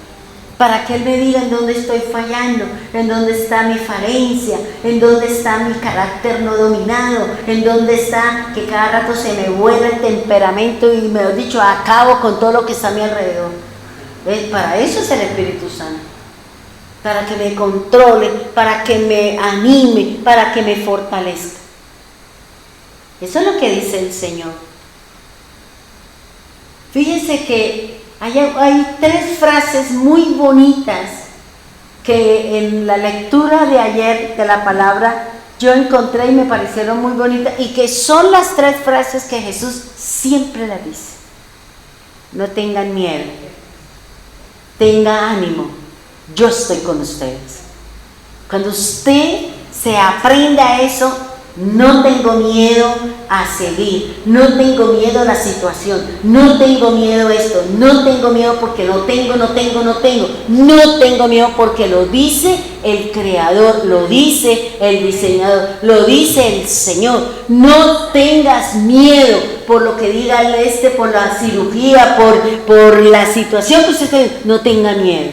Para que Él me diga en dónde estoy fallando, en dónde está mi falencia, en dónde está mi carácter no dominado, en dónde está que cada rato se me vuela el temperamento y, mejor dicho, acabo con todo lo que está a mi alrededor. Para eso es el Espíritu Santo. Para que me controle, para que me anime, para que me fortalezca. Eso es lo que dice el Señor. Fíjense que hay 3 frases muy bonitas que en la lectura de ayer de la palabra yo encontré y me parecieron muy bonitas y que son las 3 frases que Jesús siempre las dice. No tengan miedo, tenga ánimo, yo estoy con ustedes. Cuando usted se aprenda eso, no tengo miedo a seguir, no tengo miedo a la situación, no tengo miedo a esto, no tengo miedo porque no tengo miedo porque lo dice el Creador, lo dice el diseñador, lo dice el Señor. No tengas miedo por lo que diga por la cirugía, por la situación que usted esté, no tenga miedo.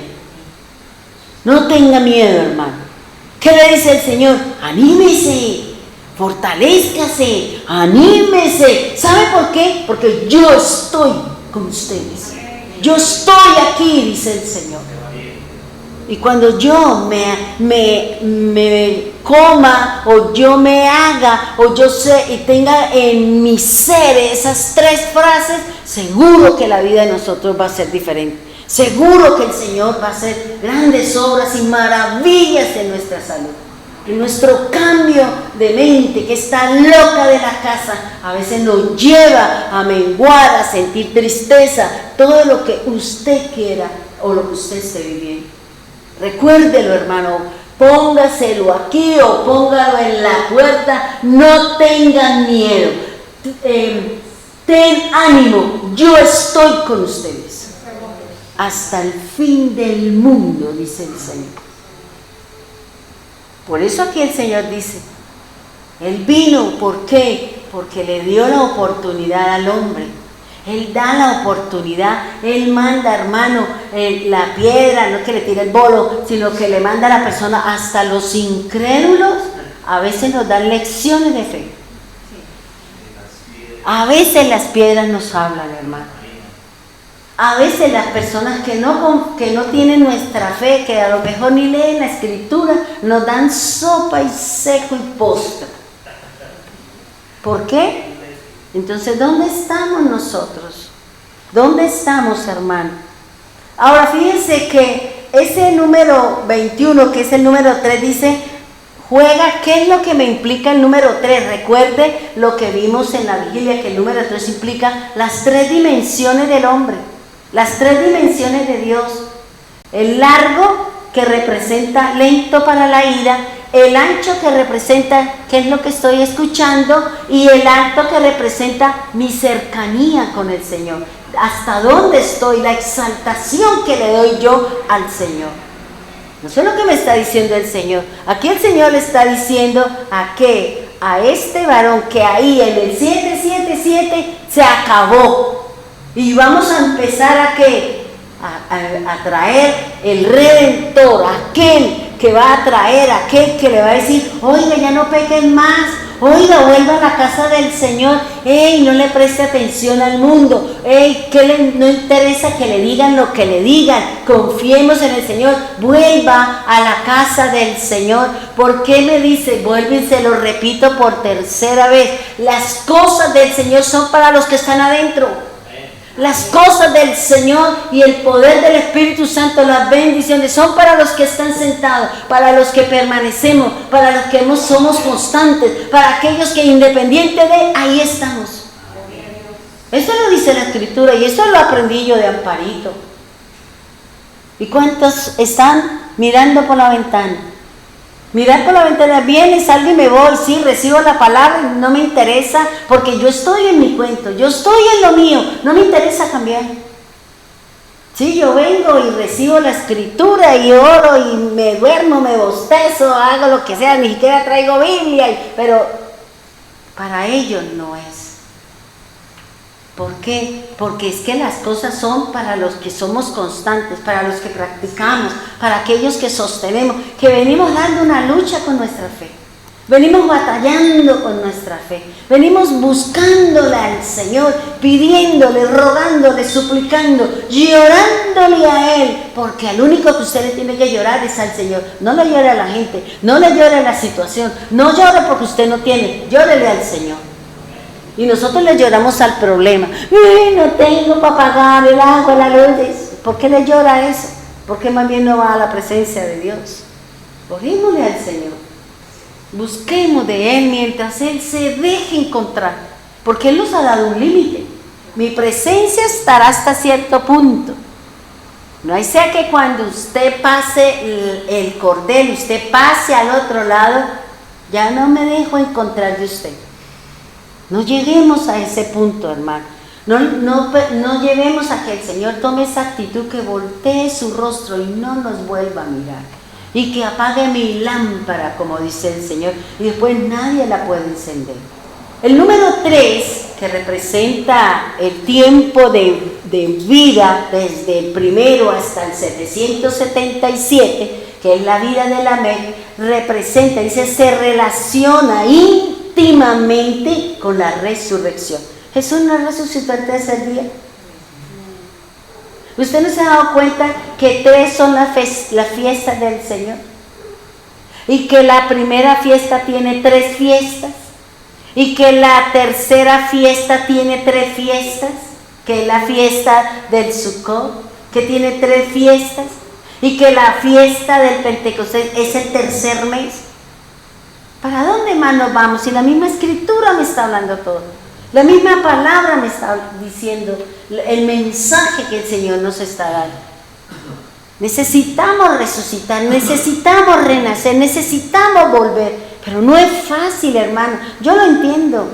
No tenga miedo, hermano. ¿Qué le dice el Señor? Anímese. Fortalézcase, anímese. ¿Sabe por qué? Porque yo estoy con ustedes. Yo estoy aquí, dice el Señor. Y cuando yo me coma, o yo me haga, o yo sé y tenga en mi ser esas 3 frases, seguro que la vida de nosotros va a ser diferente. Seguro que el Señor va a hacer grandes obras y maravillas en nuestra salud. Y nuestro cambio de mente, que está loca de la casa, a veces nos lleva a menguar, a sentir tristeza, todo lo que usted quiera o lo que usted esté viviendo. Recuérdelo, hermano, póngaselo aquí o póngalo en la puerta, no tengan miedo, ten ánimo, yo estoy con ustedes hasta el fin del mundo, dice el Señor. Por eso aquí el Señor dice, Él vino, ¿por qué? Porque le dio la oportunidad al hombre. Él da la oportunidad, Él manda, hermano, la piedra, no es que le tire el bolo, sino que le manda a la persona, hasta los incrédulos, a veces nos dan lecciones de fe. A veces las piedras nos hablan, hermano. A veces las personas que no tienen nuestra fe, que a lo mejor ni leen la Escritura, nos dan sopa y seco y postre. ¿Por qué? Entonces, ¿dónde estamos nosotros? ¿Dónde estamos, hermano? Ahora, fíjense que ese número 21, que es el número 3, dice, juega. ¿Qué es lo que me implica el número 3? Recuerde lo que vimos en la vigilia, que el número 3 implica las 3 dimensiones del hombre. Las 3 dimensiones de Dios. El largo, que representa lento para la ira, el ancho, que representa qué es lo que estoy escuchando, y el alto, que representa mi cercanía con el Señor. Hasta dónde estoy, la exaltación que le doy yo al Señor. No sé lo que me está diciendo el Señor. Aquí el Señor le está diciendo a este varón que ahí en el 777 se acabó. Y vamos a empezar a traer el Redentor, aquel que va a traer, aquel que le va a decir, oiga, ya no pequen más, oiga, vuelva a la casa del Señor, no le preste atención al mundo, no interesa que le digan lo que le digan, confiemos en el Señor, vuelva a la casa del Señor. ¿Por qué me dice? Vuelve y se lo repito por 3ª vez, las cosas del Señor son para los que están adentro. Las cosas del Señor y el poder del Espíritu Santo, las bendiciones, son para los que están sentados, para los que permanecemos, para los que somos constantes, para aquellos que independiente de, ahí estamos. Eso lo dice la Escritura y eso lo aprendí yo de Amparito. ¿Y cuántos están mirando por la ventana? Mirar por la ventana, viene, salgo y me voy, sí, recibo la palabra, no me interesa, porque yo estoy en mi cuento, yo estoy en lo mío, no me interesa cambiar. Sí, yo vengo y recibo la Escritura y oro y me duermo, me bostezo, hago lo que sea, ni siquiera traigo Biblia, pero para ellos no es. ¿Por qué? Porque es que las cosas son para los que somos constantes, para los que practicamos, para aquellos que sostenemos, que venimos dando una lucha con nuestra fe. Venimos batallando con nuestra fe, venimos buscándole al Señor, pidiéndole, rogándole, suplicando, llorándole a Él, porque al único que usted le tiene que llorar es al Señor. No le llore a la gente, no le llore a la situación, no llore porque usted no tiene, llórele al Señor. Y nosotros le lloramos al problema. No tengo para pagar el agua, la luz. ¿Por qué le llora eso? ¿Por qué más bien no va a la presencia de Dios? Orémosle al Señor. Busquemos de Él mientras Él se deje encontrar, porque Él nos ha dado un límite. Mi presencia estará hasta cierto punto. No hay sea que cuando usted pase el cordel, usted pase al otro lado, ya no me dejo encontrar de usted. No lleguemos a ese punto, hermano. No llevemos a que el Señor tome esa actitud, que voltee su rostro y no nos vuelva a mirar. Y que apague mi lámpara, como dice el Señor, y después nadie la puede encender. El número 3, que representa el tiempo de vida desde el primero hasta el 777, que es la vida de Lamec, representa, dice, se relaciona íntimamente con la resurrección. Jesús no resucitó el tercer día. ¿Usted no se ha dado cuenta que 3 son las fiestas del Señor? Y que la primera fiesta tiene 3 fiestas. Y que la tercera fiesta tiene 3 fiestas. Que es la fiesta del Sukkot, que tiene 3 fiestas. Y que la fiesta del Pentecostés es el tercer mes. ¿Para dónde más nos vamos? Si la misma escritura me está hablando todo. La misma palabra me está diciendo el mensaje que el Señor nos está dando. Necesitamos resucitar, necesitamos renacer, necesitamos volver. Pero no es fácil, hermano. Yo lo entiendo.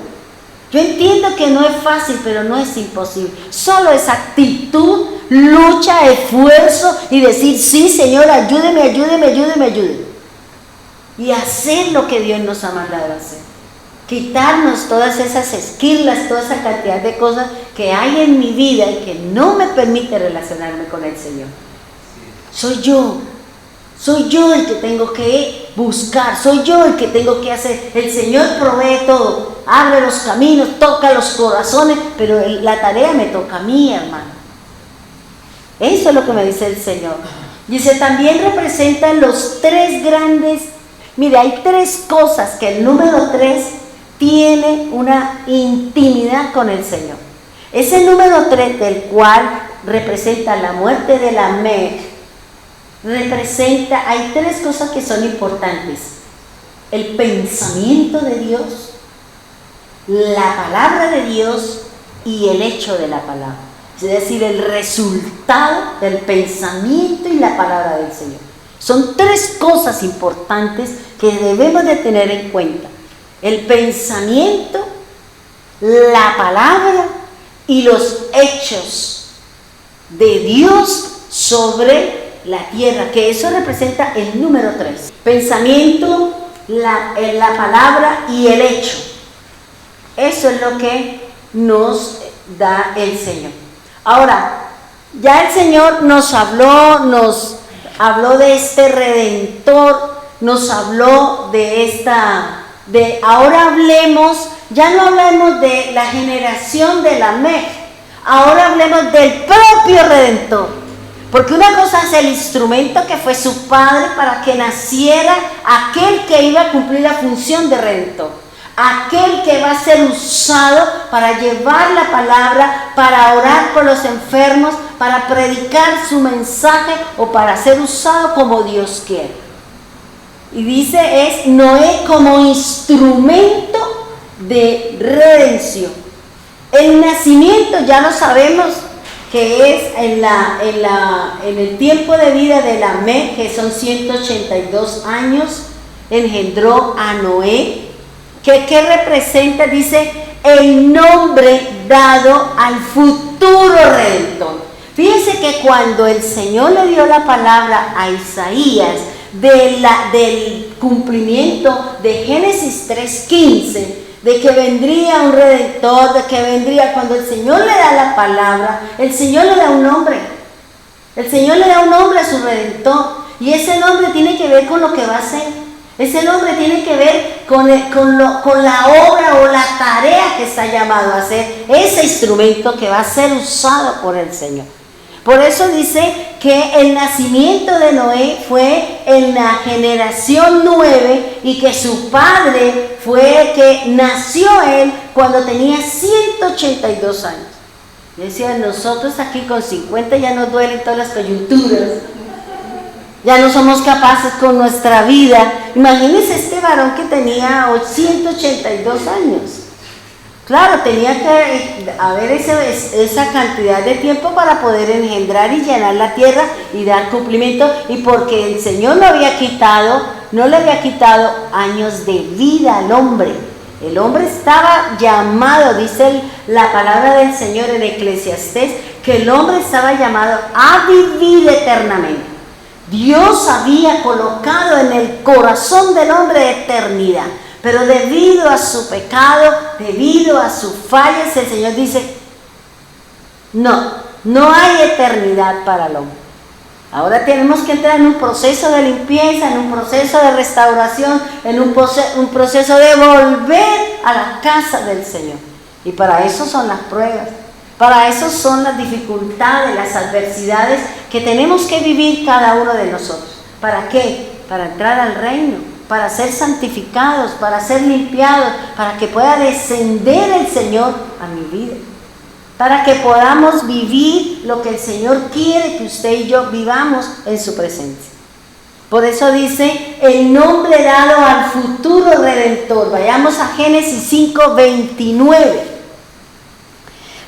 Yo entiendo que no es fácil, pero no es imposible. Solo es actitud, lucha, esfuerzo y decir, sí, Señor, ayúdeme, ayúdeme, ayúdeme, ayúdeme. Y hacer lo que Dios nos ha mandado a hacer. Quitarnos todas esas esquirlas, toda esa cantidad de cosas que hay en mi vida y que no me permite relacionarme con el Señor. Soy yo el que tengo que buscar, soy yo el que tengo que hacer. El Señor provee todo, abre los caminos, toca los corazones, pero la tarea me toca a mí, hermano. Eso es lo que me dice el Señor. Dice, también representan los 3 grandes. Mire, hay 3 cosas que el número 3 tiene una intimidad con el Señor. Ese número 3, del cual representa la muerte de Lamec, hay 3 cosas que son importantes: el pensamiento de Dios, la palabra de Dios y el hecho de la palabra. Es decir, el resultado del pensamiento y la palabra del Señor. Son 3 cosas importantes que debemos de tener en cuenta: el pensamiento, la palabra y los hechos de Dios sobre la tierra, que eso representa el número 3. Pensamiento, la palabra y el hecho. Eso es lo que nos da el Señor. Ahora, ya el Señor nos habló de este Redentor, nos habló ahora hablemos, ya no hablemos de la generación de Lamec, ahora hablemos del propio Redentor. Porque una cosa es el instrumento que fue su padre para que naciera aquel que iba a cumplir la función de Redentor, aquel que va a ser usado para llevar la palabra, para orar por los enfermos, para predicar su mensaje o para ser usado como Dios quiere. Y dice, es Noé como instrumento de redención. El nacimiento ya lo sabemos que es en el tiempo de vida de Lamec, que son 182 años, engendró a Noé, que representa, dice, el nombre dado al futuro Redentor. Fíjense que cuando el Señor le dio la palabra a Isaías del cumplimiento de Génesis 3:15, de que vendría un redentor, de que vendría cuando el Señor le da la palabra, el Señor le da un nombre. El Señor le da un nombre a su redentor y ese nombre tiene que ver con lo que va a hacer. Ese nombre tiene que ver con la obra o la tarea que está llamado a hacer, ese instrumento que va a ser usado por el Señor. Por eso dice que el nacimiento de Noé fue en la generación 9 y que su padre fue que nació él cuando tenía 182 años. Decía, nosotros aquí con 50 ya nos duelen todas las coyunturas. Ya no somos capaces con nuestra vida. Imagínense este varón que tenía 182 años. Claro, tenía que haber esa cantidad de tiempo para poder engendrar y llenar la tierra y dar cumplimiento. Y porque el Señor no le había quitado años de vida al hombre. El hombre estaba llamado, dice la palabra del Señor en Eclesiastés, que el hombre estaba llamado a vivir eternamente. Dios había colocado en el corazón del hombre eternidad, pero debido a su pecado, debido a sus fallas, el Señor dice, no hay eternidad para el hombre. Ahora tenemos que entrar en un proceso de limpieza, en un proceso de restauración, en un proceso de volver a la casa del Señor. Y para eso son las pruebas. Para eso son las dificultades, las adversidades que tenemos que vivir cada uno de nosotros. ¿Para qué? Para entrar al reino, para ser santificados, para ser limpiados, para que pueda descender el Señor a mi vida. Para que podamos vivir lo que el Señor quiere que usted y yo vivamos en su presencia. Por eso dice el nombre dado al futuro redentor. Vayamos a Génesis 5:29.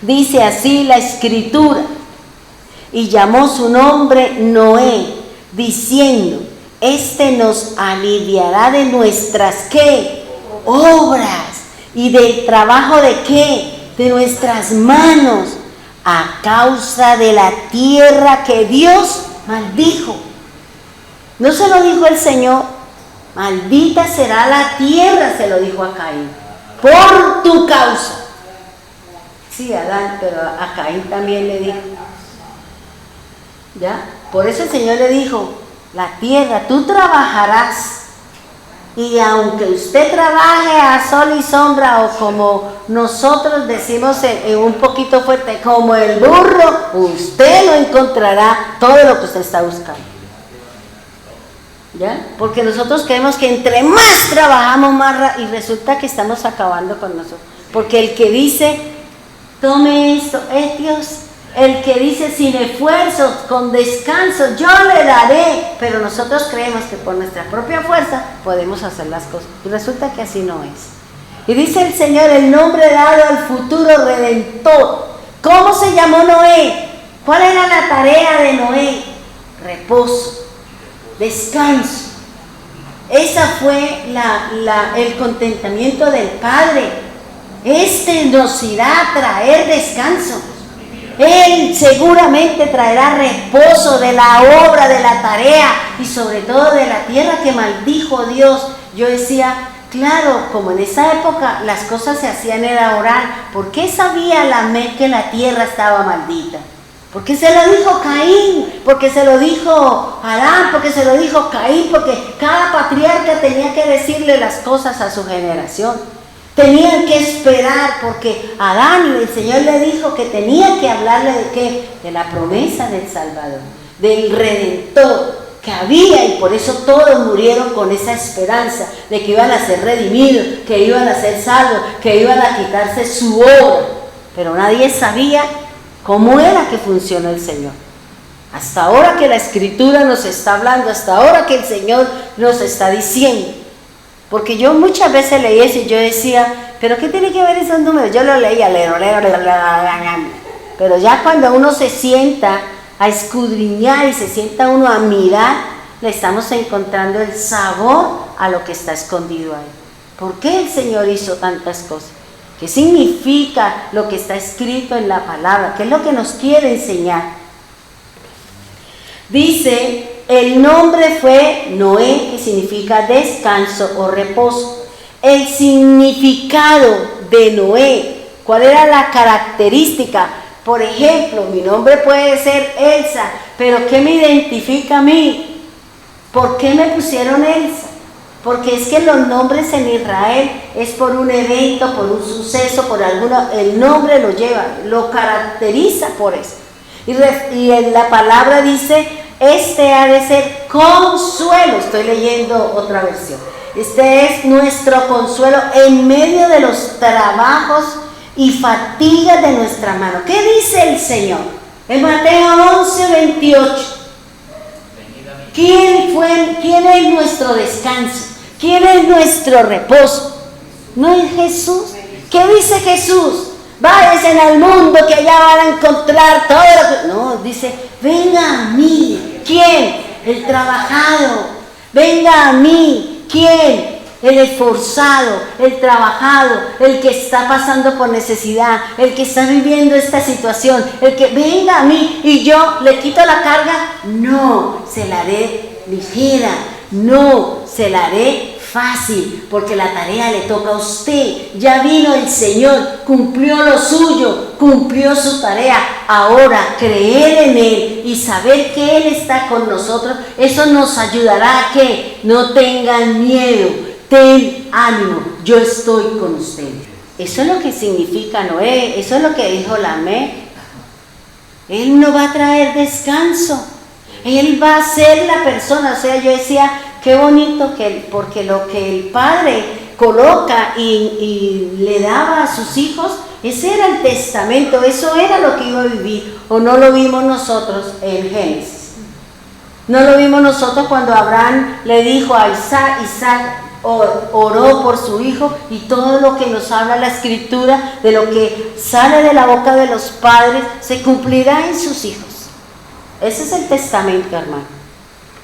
Dice así la Escritura, y llamó su nombre Noé, diciendo, este nos aliviará de nuestras, ¿qué? Obras, y del trabajo de ¿qué? De nuestras manos, a causa de la tierra que Dios maldijo. ¿No se lo dijo el Señor? Maldita será la tierra, se lo dijo a Caín, por tu causa. Sí, Adán, pero a Caín también le dijo. ¿Ya? Por eso el Señor le dijo, la tierra, tú trabajarás. Y aunque usted trabaje a sol y sombra, o como nosotros decimos un poquito fuerte, como el burro, usted no encontrará todo lo que usted está buscando. ¿Ya? Porque nosotros creemos que entre más trabajamos, más y resulta que estamos acabando con nosotros. Porque el que dice, tome esto, es Dios. El que dice sin esfuerzo, con descanso, yo le daré. Pero nosotros creemos que por nuestra propia fuerza podemos hacer las cosas. Y resulta que así no es. Y dice el Señor, el nombre dado al futuro redentor. ¿Cómo se llamó Noé? ¿Cuál era la tarea de Noé? Reposo, descanso. Esa fue el contentamiento del Padre. Este nos irá a traer descanso. Él seguramente traerá reposo de la obra, de la tarea y sobre todo de la tierra que maldijo Dios. Yo decía, claro, como en esa época las cosas se hacían era orar. ¿Por qué sabía Lamec que la tierra estaba maldita? Porque se lo dijo Caín, porque se lo dijo Adán, porque se lo dijo Caín, porque cada patriarca tenía que decirle las cosas a su generación. Tenían que esperar porque Adán, el Señor le dijo que tenía que hablarle de qué, de la promesa del Salvador, del Redentor que había, y por eso todos murieron con esa esperanza de que iban a ser redimidos, que iban a ser salvos, que iban a quitarse su obra, pero nadie sabía cómo era que funcionó el Señor. Hasta ahora que la Escritura nos está hablando, hasta ahora que el Señor nos está diciendo. Porque yo muchas veces leí eso y yo decía, ¿pero qué tiene que ver esos números? Yo lo leía, pero ya cuando uno se sienta a escudriñar y se sienta uno a mirar, le estamos encontrando el sabor a lo que está escondido ahí. ¿Por qué el Señor hizo tantas cosas? ¿Qué significa lo que está escrito en la palabra? ¿Qué es lo que nos quiere enseñar? Dice, el nombre fue Noé, que significa descanso o reposo. el significado de Noé, cuál era la característica. Por ejemplo, mi nombre puede ser Elsa, pero ¿qué me identifica a mí? ¿Por qué me pusieron Elsa? Porque es que los nombres en Israel es por un evento, por un suceso, por alguna, el nombre lo lleva, lo caracteriza por eso. Y en la palabra dice, este ha de ser consuelo. Estoy leyendo otra versión. Este es nuestro consuelo en medio de los trabajos y fatigas de nuestra mano. ¿Qué dice el Señor? En Mateo 11:28. ¿Quién es nuestro descanso? ¿Quién es nuestro reposo? ¿No es Jesús? ¿Qué dice Jesús? Váyanse al mundo que allá van a encontrar todo lo que... No, dice, venga a mí. ¿Quién? El trabajado. Venga a mí. ¿Quién? El esforzado, el trabajado, el que está pasando por necesidad, el que está viviendo esta situación, el que venga a mí y yo le quito la carga. No, se la haré ligera. No, se la haré fácil, porque la tarea le toca a usted. Ya vino el Señor, cumplió lo suyo, cumplió su tarea. Ahora creer en Él y saber que Él está con nosotros, eso nos ayudará a que no tengan miedo. Ten ánimo, yo estoy con ustedes. Eso es lo que significa Noé, eso es lo que dijo Lamec. Él no va a traer descanso, Él va a ser la persona. O sea, yo decía, qué bonito porque lo que el Padre coloca y le daba a sus hijos, ese era el testamento, eso era lo que iba a vivir. ¿O no lo vimos nosotros en Génesis? No lo vimos nosotros cuando Abraham le dijo a Isaac oró por su hijo, y todo lo que nos habla la Escritura de lo que sale de la boca de los padres se cumplirá en sus hijos. Ese es el testamento, hermano.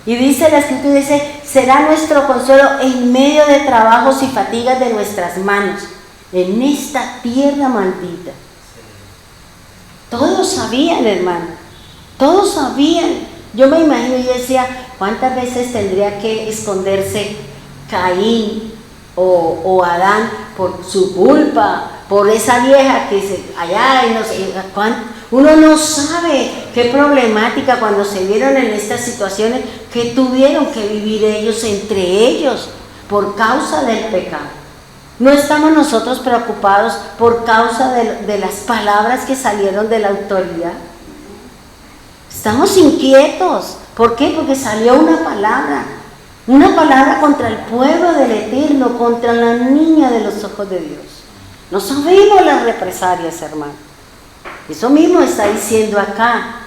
Y dice la Escritura, dice, será nuestro consuelo en medio de trabajos y fatigas de nuestras manos, en esta tierra maldita. Todos sabían, hermano, todos sabían. Yo me imagino, yo decía, ¿cuántas veces tendría que esconderse Caín o Adán por su culpa, por esa vieja que se allá y no sé cuánto? Uno no sabe qué problemática cuando se vieron en estas situaciones que tuvieron que vivir ellos entre ellos por causa del pecado. No estamos nosotros preocupados por causa de las palabras que salieron de la autoridad. Estamos inquietos. ¿Por qué? Porque salió una palabra contra el pueblo del Eterno, contra la niña de los ojos de Dios. No sabemos las represalias, hermano. Eso mismo está diciendo acá.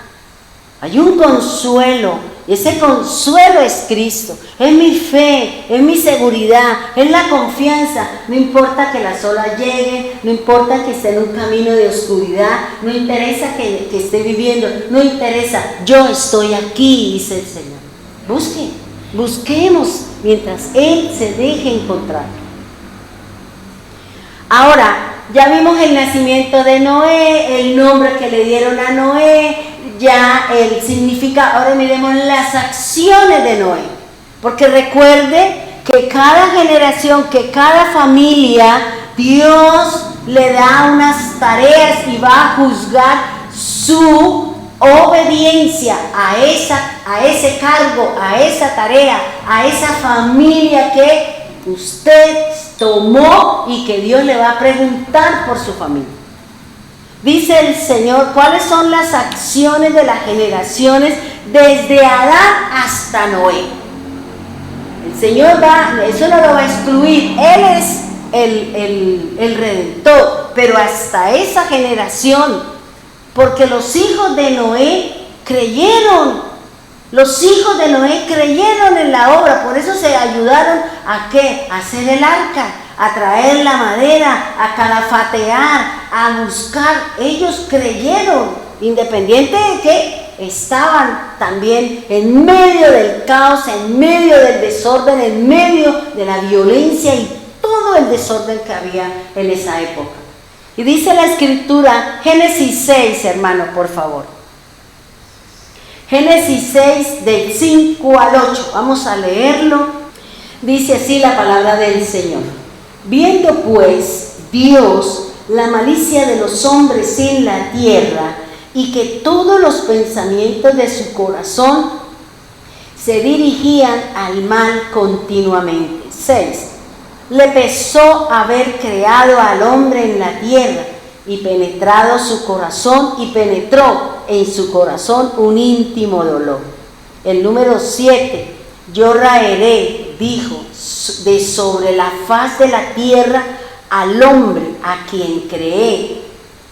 Hay un consuelo, y ese consuelo es Cristo, es mi fe, es mi seguridad, es la confianza. No importa que las olas lleguen, no importa que esté en un camino de oscuridad, no interesa que esté viviendo, no interesa, yo estoy aquí, dice el Señor. Busquemos mientras Él se deje encontrar. Ahora, ya vimos el nacimiento de Noé, el nombre que le dieron a Noé, ya el significado. Ahora miremos las acciones de Noé, porque recuerde que cada generación, que cada familia, Dios le da unas tareas y va a juzgar su obediencia a ese cargo, a esa tarea, a esa familia que usted tomó y que Dios le va a preguntar por su familia. Dice el Señor, ¿cuáles son las acciones de las generaciones desde Adán hasta Noé? El Señor eso no lo va a excluir, Él es el Redentor, pero hasta esa generación, porque los hijos de Noé creyeron. Los hijos de Noé creyeron en la obra, por eso se ayudaron ¿a qué? A hacer el arca, a traer la madera, a calafatear, a buscar. Ellos creyeron, independiente de que estaban también en medio del caos, en medio del desorden, en medio de la violencia y todo el desorden que había en esa época. Y dice la Escritura, Génesis 6, hermano, por favor. Génesis 6, del 5 al 8. Vamos a leerlo. Dice así la palabra del Señor. Viendo pues Dios la malicia de los hombres en la tierra, y que todos los pensamientos de su corazón se dirigían al mal continuamente. 6. Le pesó haber creado al hombre en la tierra y penetrado su corazón, y penetró en su corazón un íntimo dolor. El número 7. Yo raeré, dijo, de sobre la faz de la tierra al hombre a quien creé,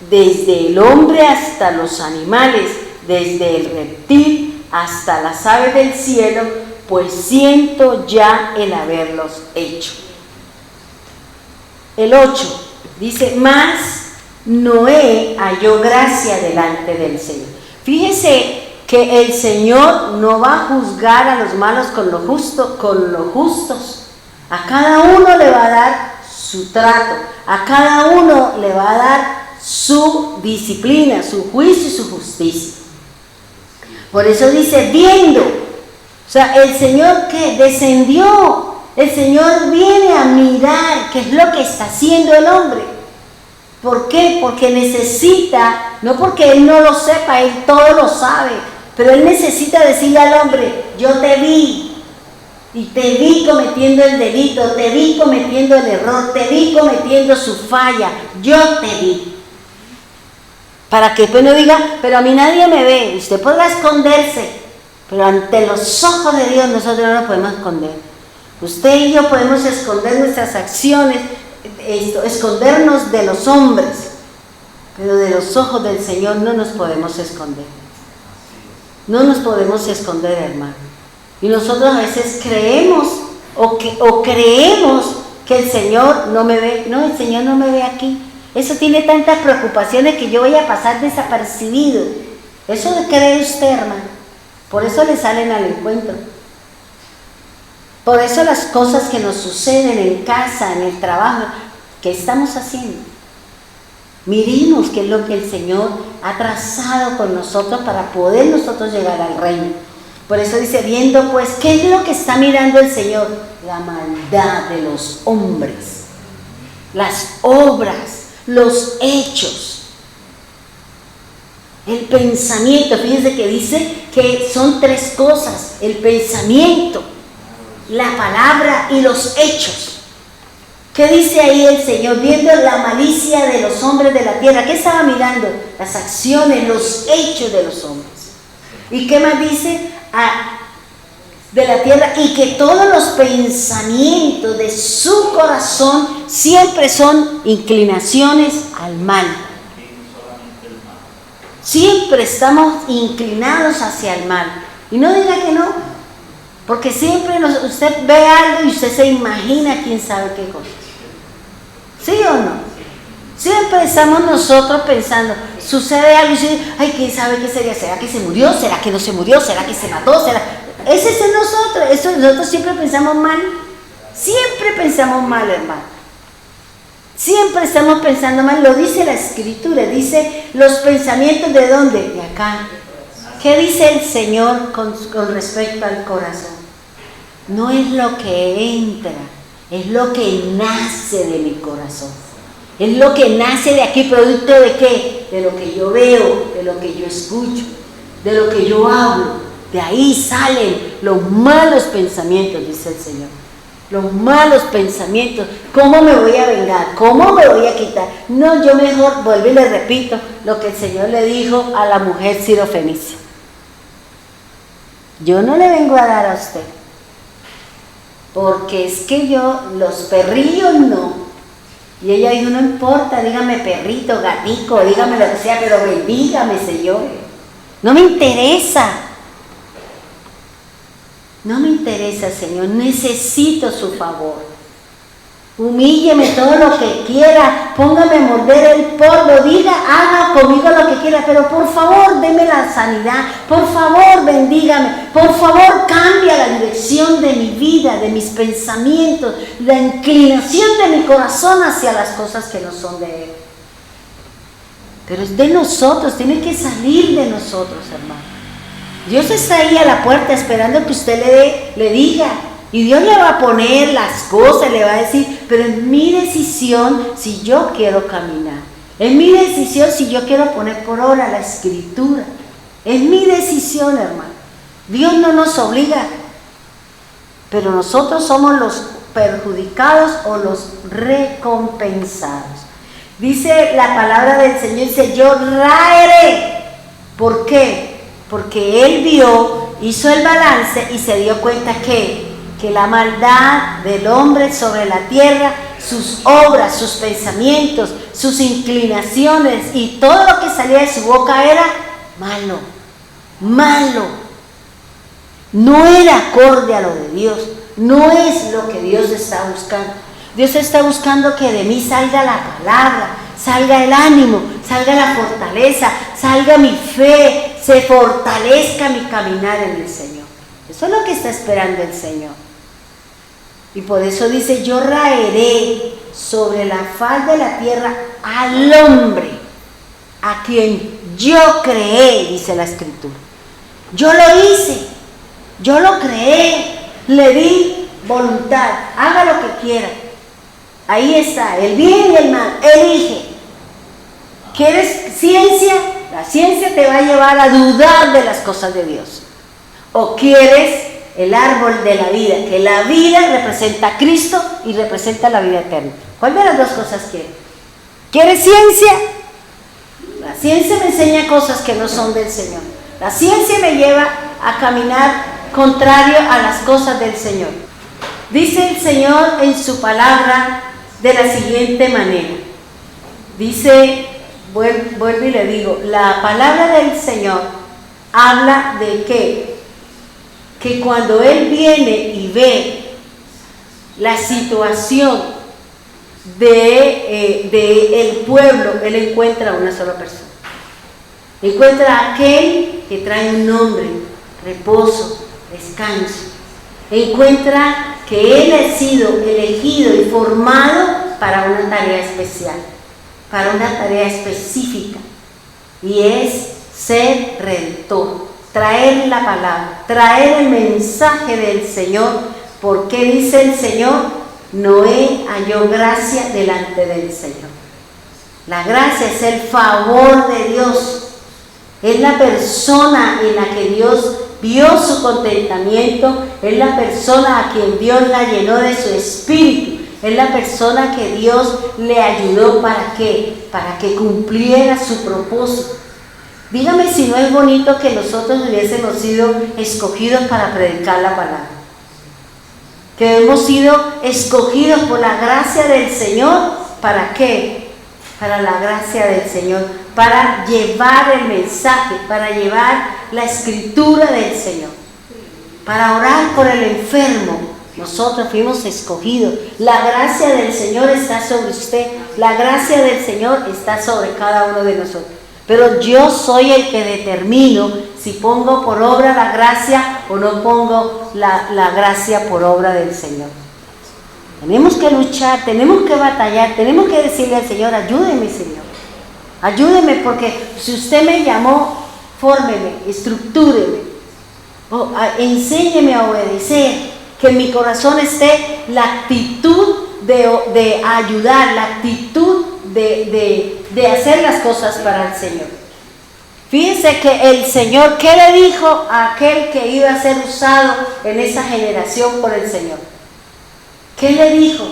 desde el hombre hasta los animales, desde el reptil hasta las aves del cielo, pues siento ya el haberlos hecho. El 8 dice, mas Noé halló gracia delante del Señor. Fíjese que el Señor no va a juzgar a los malos con los justos. A cada uno le va a dar su trato, a cada uno le va a dar su disciplina, su juicio y su justicia. Por eso dice, viendo, o sea, el Señor que descendió, el Señor viene a mirar qué es lo que está haciendo el hombre. ¿Por qué? Porque necesita, no porque Él no lo sepa, Él todo lo sabe, pero Él necesita decirle al hombre, yo te vi, y te vi cometiendo el delito, te vi cometiendo el error, te vi cometiendo su falla, yo te vi. Para que después no diga, pero a mí nadie me ve. Usted podrá esconderse, pero ante los ojos de Dios nosotros no nos podemos esconder. Usted y yo podemos esconder nuestras acciones, escondernos de los hombres, pero de los ojos del Señor no nos podemos esconder. No nos podemos esconder, hermano. Y nosotros a veces creemos o creemos que el Señor no me ve. No, el Señor no me ve aquí. Eso tiene tantas preocupaciones que yo voy a pasar desapercibido. Eso cree usted, hermano. Por eso le salen al encuentro. Por eso las cosas que nos suceden en casa, en el trabajo, ¿qué estamos haciendo? Miremos qué es lo que el Señor ha trazado con nosotros para poder nosotros llegar al reino. Por eso dice, viendo pues, ¿qué es lo que está mirando el Señor? La maldad de los hombres, las obras, los hechos, el pensamiento. Fíjense que dice que son tres cosas: el pensamiento, la palabra y los hechos. ¿Qué dice ahí el Señor? Viendo la malicia de los hombres de la tierra. ¿Qué estaba mirando? Las acciones, los hechos de los hombres. ¿Y qué más dice? De la tierra, y que todos los pensamientos de su corazón siempre son inclinaciones al mal. Siempre estamos inclinados hacia el mal. Y no diga que no, porque siempre usted ve algo y usted se imagina quién sabe qué cosa. ¿Sí o no? Siempre estamos nosotros pensando, sucede algo y dice, ay, quién sabe qué sería, ¿será que se murió? ¿Será que no se murió? ¿Será que se mató? ¿Será? Ese es nosotros. Nosotros siempre pensamos mal. Siempre pensamos mal, hermano. Siempre estamos pensando mal. Lo dice la Escritura. Dice los pensamientos ¿de dónde? De acá. ¿Qué dice el Señor con respecto al corazón? No es lo que entra, es lo que nace de mi corazón. Es lo que nace de aquí, producto de qué? De lo que yo veo, de lo que yo escucho, de lo que yo hablo. De ahí salen los malos pensamientos, dice el Señor. Los malos pensamientos. ¿Cómo me voy a vengar? ¿Cómo me voy a quitar? No, yo mejor, vuelvo y le repito lo que el Señor le dijo a la mujer sirofenicia. Yo no le vengo a dar a usted, porque es que yo, los perrillos no. Y ella dijo, no importa, dígame perrito, gatico, dígame lo que sea, pero bendígame, Señor. No me interesa. No me interesa, Señor, necesito su favor. Humílleme todo lo que quiera, póngame a morder el polvo, diga, haga conmigo lo que quiera, pero por favor, deme la sanidad, por favor, bendígame, por favor, cambia la dirección de mi vida, de mis pensamientos, la inclinación de mi corazón hacia las cosas que no son de Él. Pero es de nosotros, tiene que salir de nosotros, hermano. Dios está ahí a la puerta esperando que usted le diga Y Dios le va a poner las cosas, le va a decir, pero es mi decisión si yo quiero caminar. Es mi decisión si yo quiero poner por obra la escritura. Es mi decisión, hermano. Dios no nos obliga, pero nosotros somos los perjudicados o los recompensados. Dice la palabra del Señor, dice, yo raeré. ¿Por qué? Porque Él vio, hizo el balance y se dio cuenta que la maldad del hombre sobre la tierra, sus obras, sus pensamientos, sus inclinaciones y todo lo que salía de su boca era malo, malo. No era acorde a lo de Dios, no es lo que Dios está buscando. Dios está buscando que de mí salga la palabra, salga el ánimo, salga la fortaleza, salga mi fe, se fortalezca mi caminar en el Señor. Eso es lo que está esperando el Señor. Y por eso dice, yo raeré sobre la faz de la tierra al hombre, a quien yo creé, dice la Escritura. Yo lo hice, yo lo creé, le di voluntad, haga lo que quiera. Ahí está, el bien y el mal, elige. ¿Quieres ciencia? La ciencia te va a llevar a dudar de las cosas de Dios. ¿O quieres el árbol de la vida? Que la vida representa a Cristo y representa la vida eterna. ¿Cuál de las dos cosas quieres? ¿Quieres ciencia? La ciencia me enseña cosas que no son del Señor. La ciencia me lleva a caminar contrario a las cosas del Señor. Dice el Señor en su palabra de la siguiente manera. Dice, vuelvo y le digo, la palabra del Señor habla de que cuando Él viene y ve la situación del pueblo, Él encuentra a una sola persona. Encuentra a aquel que trae un nombre, reposo, descanso. Encuentra que Él ha sido elegido y formado para una tarea especial, para una tarea específica, y es ser redentor, traer la palabra, traer el mensaje del Señor, porque dice el Señor, Noé halló gracia delante del Señor. La gracia es el favor de Dios, es la persona en la que Dios vio su contentamiento, es la persona a quien Dios la llenó de su espíritu, es la persona que Dios le ayudó para que cumpliera su propósito. Dígame si no es bonito que nosotros hubiésemos sido escogidos para predicar la palabra, que hemos sido escogidos por la gracia del Señor. ¿Para qué? Para la gracia del Señor, para llevar el mensaje, para llevar la escritura del Señor, para orar por el enfermo. Nosotros fuimos escogidos. La gracia del Señor está sobre usted, la gracia del Señor está sobre cada uno de nosotros. Pero yo soy el que determino si pongo por obra la gracia o no pongo la gracia por obra del Señor. Tenemos que luchar, tenemos que batallar, tenemos que decirle al Señor, ayúdeme, Señor. Ayúdeme, porque si usted me llamó, fórmeme, estructúreme, enséñeme a obedecer, que en mi corazón esté la actitud de ayudar, la actitud de hacer las cosas para el Señor. Fíjense que el Señor, ¿qué le dijo a aquel que iba a ser usado en esa generación por el Señor? ¿Qué le dijo?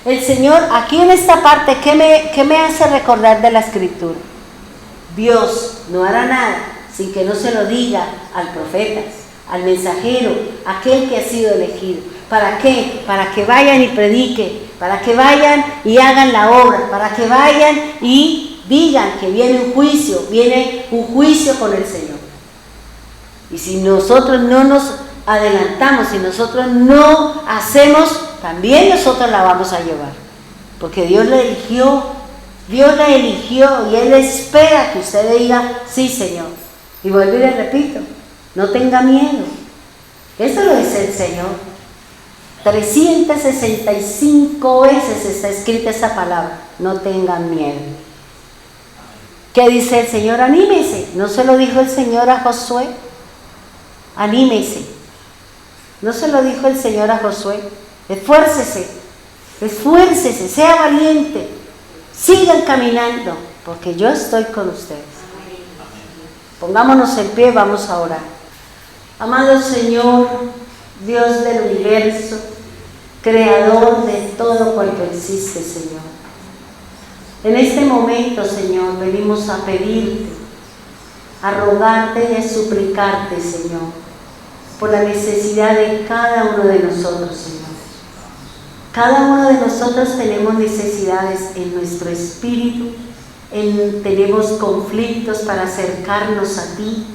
El Señor, aquí en esta parte, ¿qué me hace recordar de la Escritura? Dios no hará nada sin que no se lo diga al profeta, al mensajero, aquel que ha sido elegido. ¿Para qué? Para que vayan y prediquen, para que vayan y hagan la obra, para que vayan y digan que viene un juicio con el Señor. Y si nosotros no nos adelantamos, si nosotros no hacemos, también nosotros la vamos a llevar, porque Dios la eligió y Él espera que usted diga, sí, Señor. Y vuelvo y le repito, no tenga miedo. Eso lo dice el Señor. 365 veces está escrita esa palabra, no tengan miedo. ¿Qué dice el Señor? Anímese. ¿No se lo dijo el Señor a Josué? Anímese. ¿No se lo dijo el Señor a Josué? Esfuércese, esfuércese, sea valiente, sigan caminando, porque yo estoy con ustedes. Pongámonos en pie, vamos a orar. Amado Señor, Dios del universo, Creador de todo cuanto existe, Señor. En este momento, Señor, venimos a pedirte, a rogarte y a suplicarte, Señor, por la necesidad de cada uno de nosotros, Señor. Cada uno de nosotros tenemos necesidades en nuestro espíritu, tenemos conflictos para acercarnos a ti,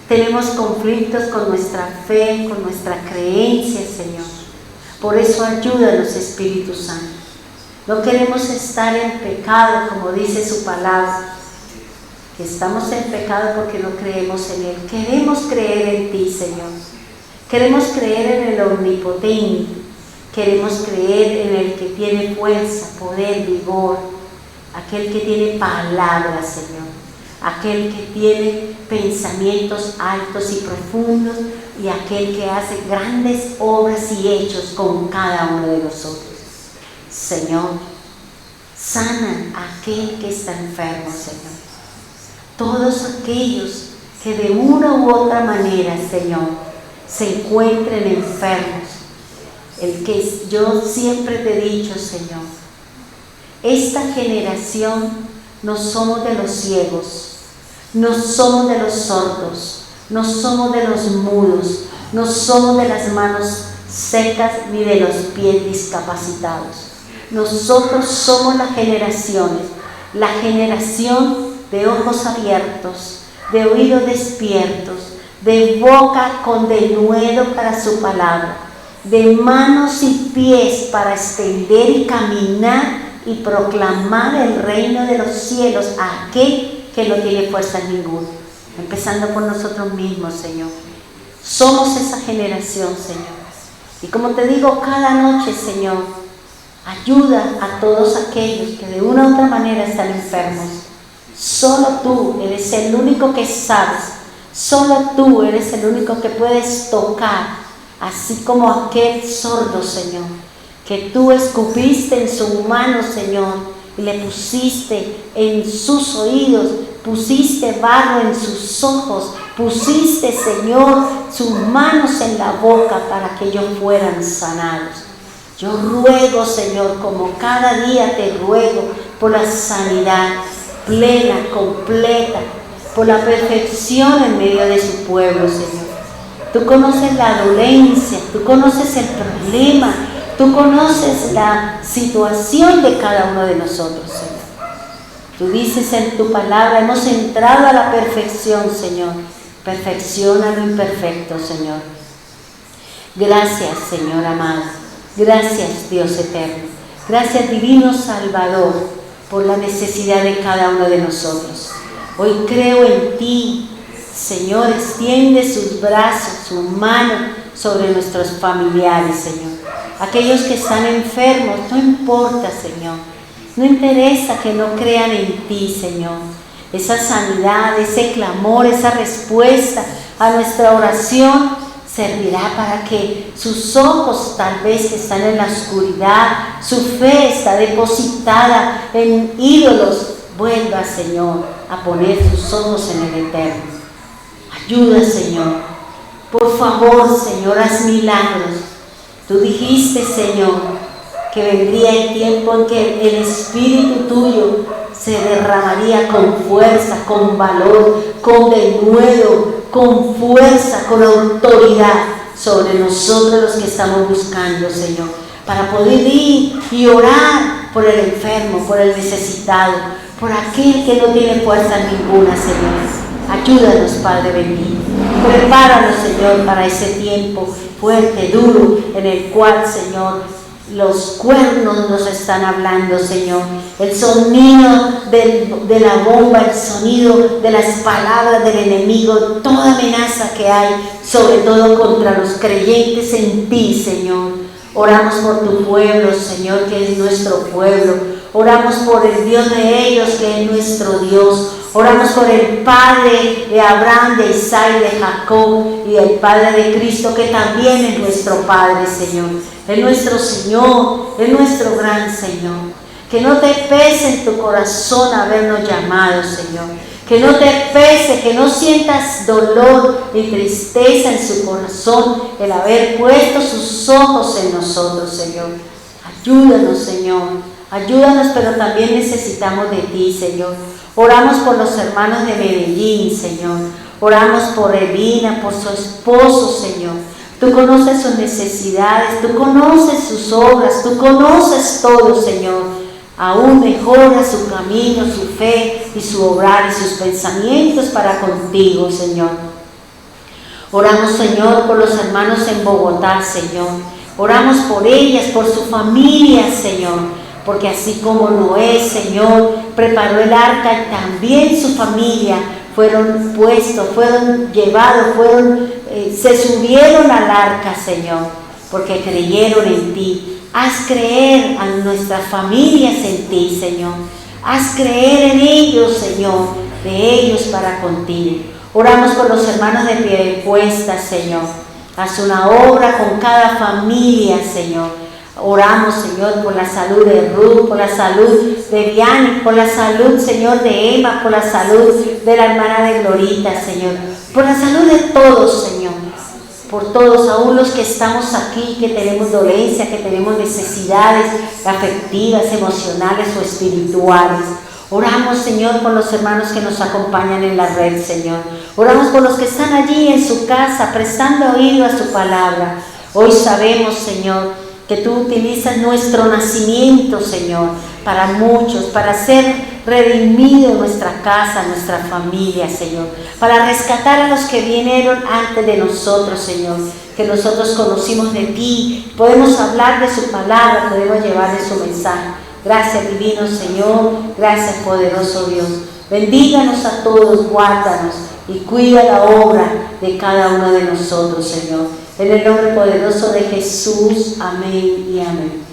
tenemos conflictos con nuestra fe, con nuestra creencia, Señor. Por eso ayúdanos, Espíritu Santo. No queremos estar en pecado, como dice su palabra, que estamos en pecado porque no creemos en Él. Queremos creer en ti, Señor. Queremos creer en el omnipotente. Queremos creer en el que tiene fuerza, poder, vigor. Aquel que tiene palabra, Señor. Aquel que tiene pensamientos altos y profundos y aquel que hace grandes obras y hechos con cada uno de nosotros. Señor, sana a aquel que está enfermo, Señor. Todos aquellos que de una u otra manera, Señor, se encuentren enfermos. El que yo siempre te he dicho, Señor, esta generación no somos de los ciegos, no somos de los sordos, no somos de los mudos, no somos de las manos secas ni de los pies discapacitados. Nosotros somos la generación de ojos abiertos, de oídos despiertos, de boca con denuedo para su palabra, de manos y pies para extender y caminar y proclamar el reino de los cielos a aquel que no tiene fuerza ninguna, empezando por nosotros mismos, Señor. Somos esa generación, Señor. Y como te digo cada noche, Señor, ayuda a todos aquellos que de una u otra manera están enfermos. Solo tú eres el único que sabes, solo tú eres el único que puedes tocar, así como aquel sordo, Señor, que tú escupiste en su mano, Señor, y le pusiste en sus oídos, pusiste barro en sus ojos, pusiste, Señor, sus manos en la boca para que ellos fueran sanados. Yo ruego, Señor, como cada día te ruego, por la sanidad plena, completa, por la perfección en medio de su pueblo, Señor. Tú conoces la dolencia, tú conoces el problema, tú conoces la situación de cada uno de nosotros, Señor. Tú dices en tu palabra, hemos entrado a la perfección, Señor. Perfecciona lo imperfecto, Señor. Gracias, Señor amado. Gracias, Dios eterno. Gracias, divino Salvador, por la necesidad de cada uno de nosotros. Hoy creo en ti, Señor. Extiende sus brazos, su mano sobre nuestros familiares, Señor. Aquellos que están enfermos, no importa, Señor. No interesa que no crean en ti, Señor. Esa sanidad, ese clamor, esa respuesta a nuestra oración servirá para que sus ojos, tal vez que están en la oscuridad, su fe está depositada en ídolos, vuelva, Señor, a poner sus ojos en el Eterno. Ayuda, Señor. Por favor, Señor, haz milagros. Tú dijiste, Señor, que vendría el tiempo en que el Espíritu tuyo se derramaría con fuerza, con valor, con denuedo, con fuerza, con autoridad sobre nosotros los que estamos buscando, Señor, para poder ir y orar por el enfermo, por el necesitado, por aquel que no tiene fuerza ninguna, Señor. Ayúdanos, Padre bendito. Prepáranos, Señor, para ese tiempo fuerte, duro, en el cual, Señor, los cuernos nos están hablando, Señor. El sonido de la bomba, el sonido de las palabras del enemigo, toda amenaza que hay, sobre todo contra los creyentes en ti, Señor. Oramos por tu pueblo, Señor, que es nuestro pueblo. Oramos por el Dios de ellos, que es nuestro Dios. Oramos por el Padre de Abraham, de Isaac y de Jacob, y el Padre de Cristo, que también es nuestro Padre, Señor. Es nuestro Señor, es nuestro gran Señor. Que no te pese en tu corazón habernos llamado, Señor. Que no te pese, que no sientas dolor ni tristeza en su corazón el haber puesto sus ojos en nosotros, Señor. Ayúdanos, Señor. Ayúdanos, pero también necesitamos de ti, Señor. Oramos por los hermanos de Medellín, Señor. Oramos por Evina, por su esposo, Señor. Tú conoces sus necesidades, tú conoces sus obras, tú conoces todo, Señor. Aún mejora su camino, su fe y su obrar y sus pensamientos para contigo, Señor. Oramos, Señor, por los hermanos en Bogotá, Señor. Oramos por ellas, por su familia, Señor. Porque así como Noé, Señor, preparó el arca, también su familia fueron puestos, fueron llevados, se subieron al arca, Señor, porque creyeron en ti. Haz creer a nuestras familias en ti, Señor. Haz creer en ellos, Señor, de ellos para contigo. Oramos por los hermanos de Piedecuesta, Señor. Haz una obra con cada familia, Señor. Oramos, Señor, por la salud de Ruth, por la salud de Vianney, por la salud, Señor, de Emma, por la salud de la hermana de Glorita, Señor. Por la salud de todos, Señor. Por todos, aún los que estamos aquí, que tenemos dolencia, que tenemos necesidades afectivas, emocionales o espirituales. Oramos, Señor, por los hermanos que nos acompañan en la red, Señor. Oramos por los que están allí en su casa, prestando oído a su palabra. Hoy sabemos, Señor, que tú utilizas nuestro nacimiento, Señor, para muchos, para ser redimido nuestra casa, nuestra familia, Señor, para rescatar a los que vinieron antes de nosotros, Señor, que nosotros conocimos de ti, podemos hablar de su palabra, podemos llevarle su mensaje. Gracias, divino Señor, gracias, poderoso Dios. Bendíganos a todos, guárdanos y cuida la obra de cada uno de nosotros, Señor. En el nombre poderoso de Jesús, amén y amén.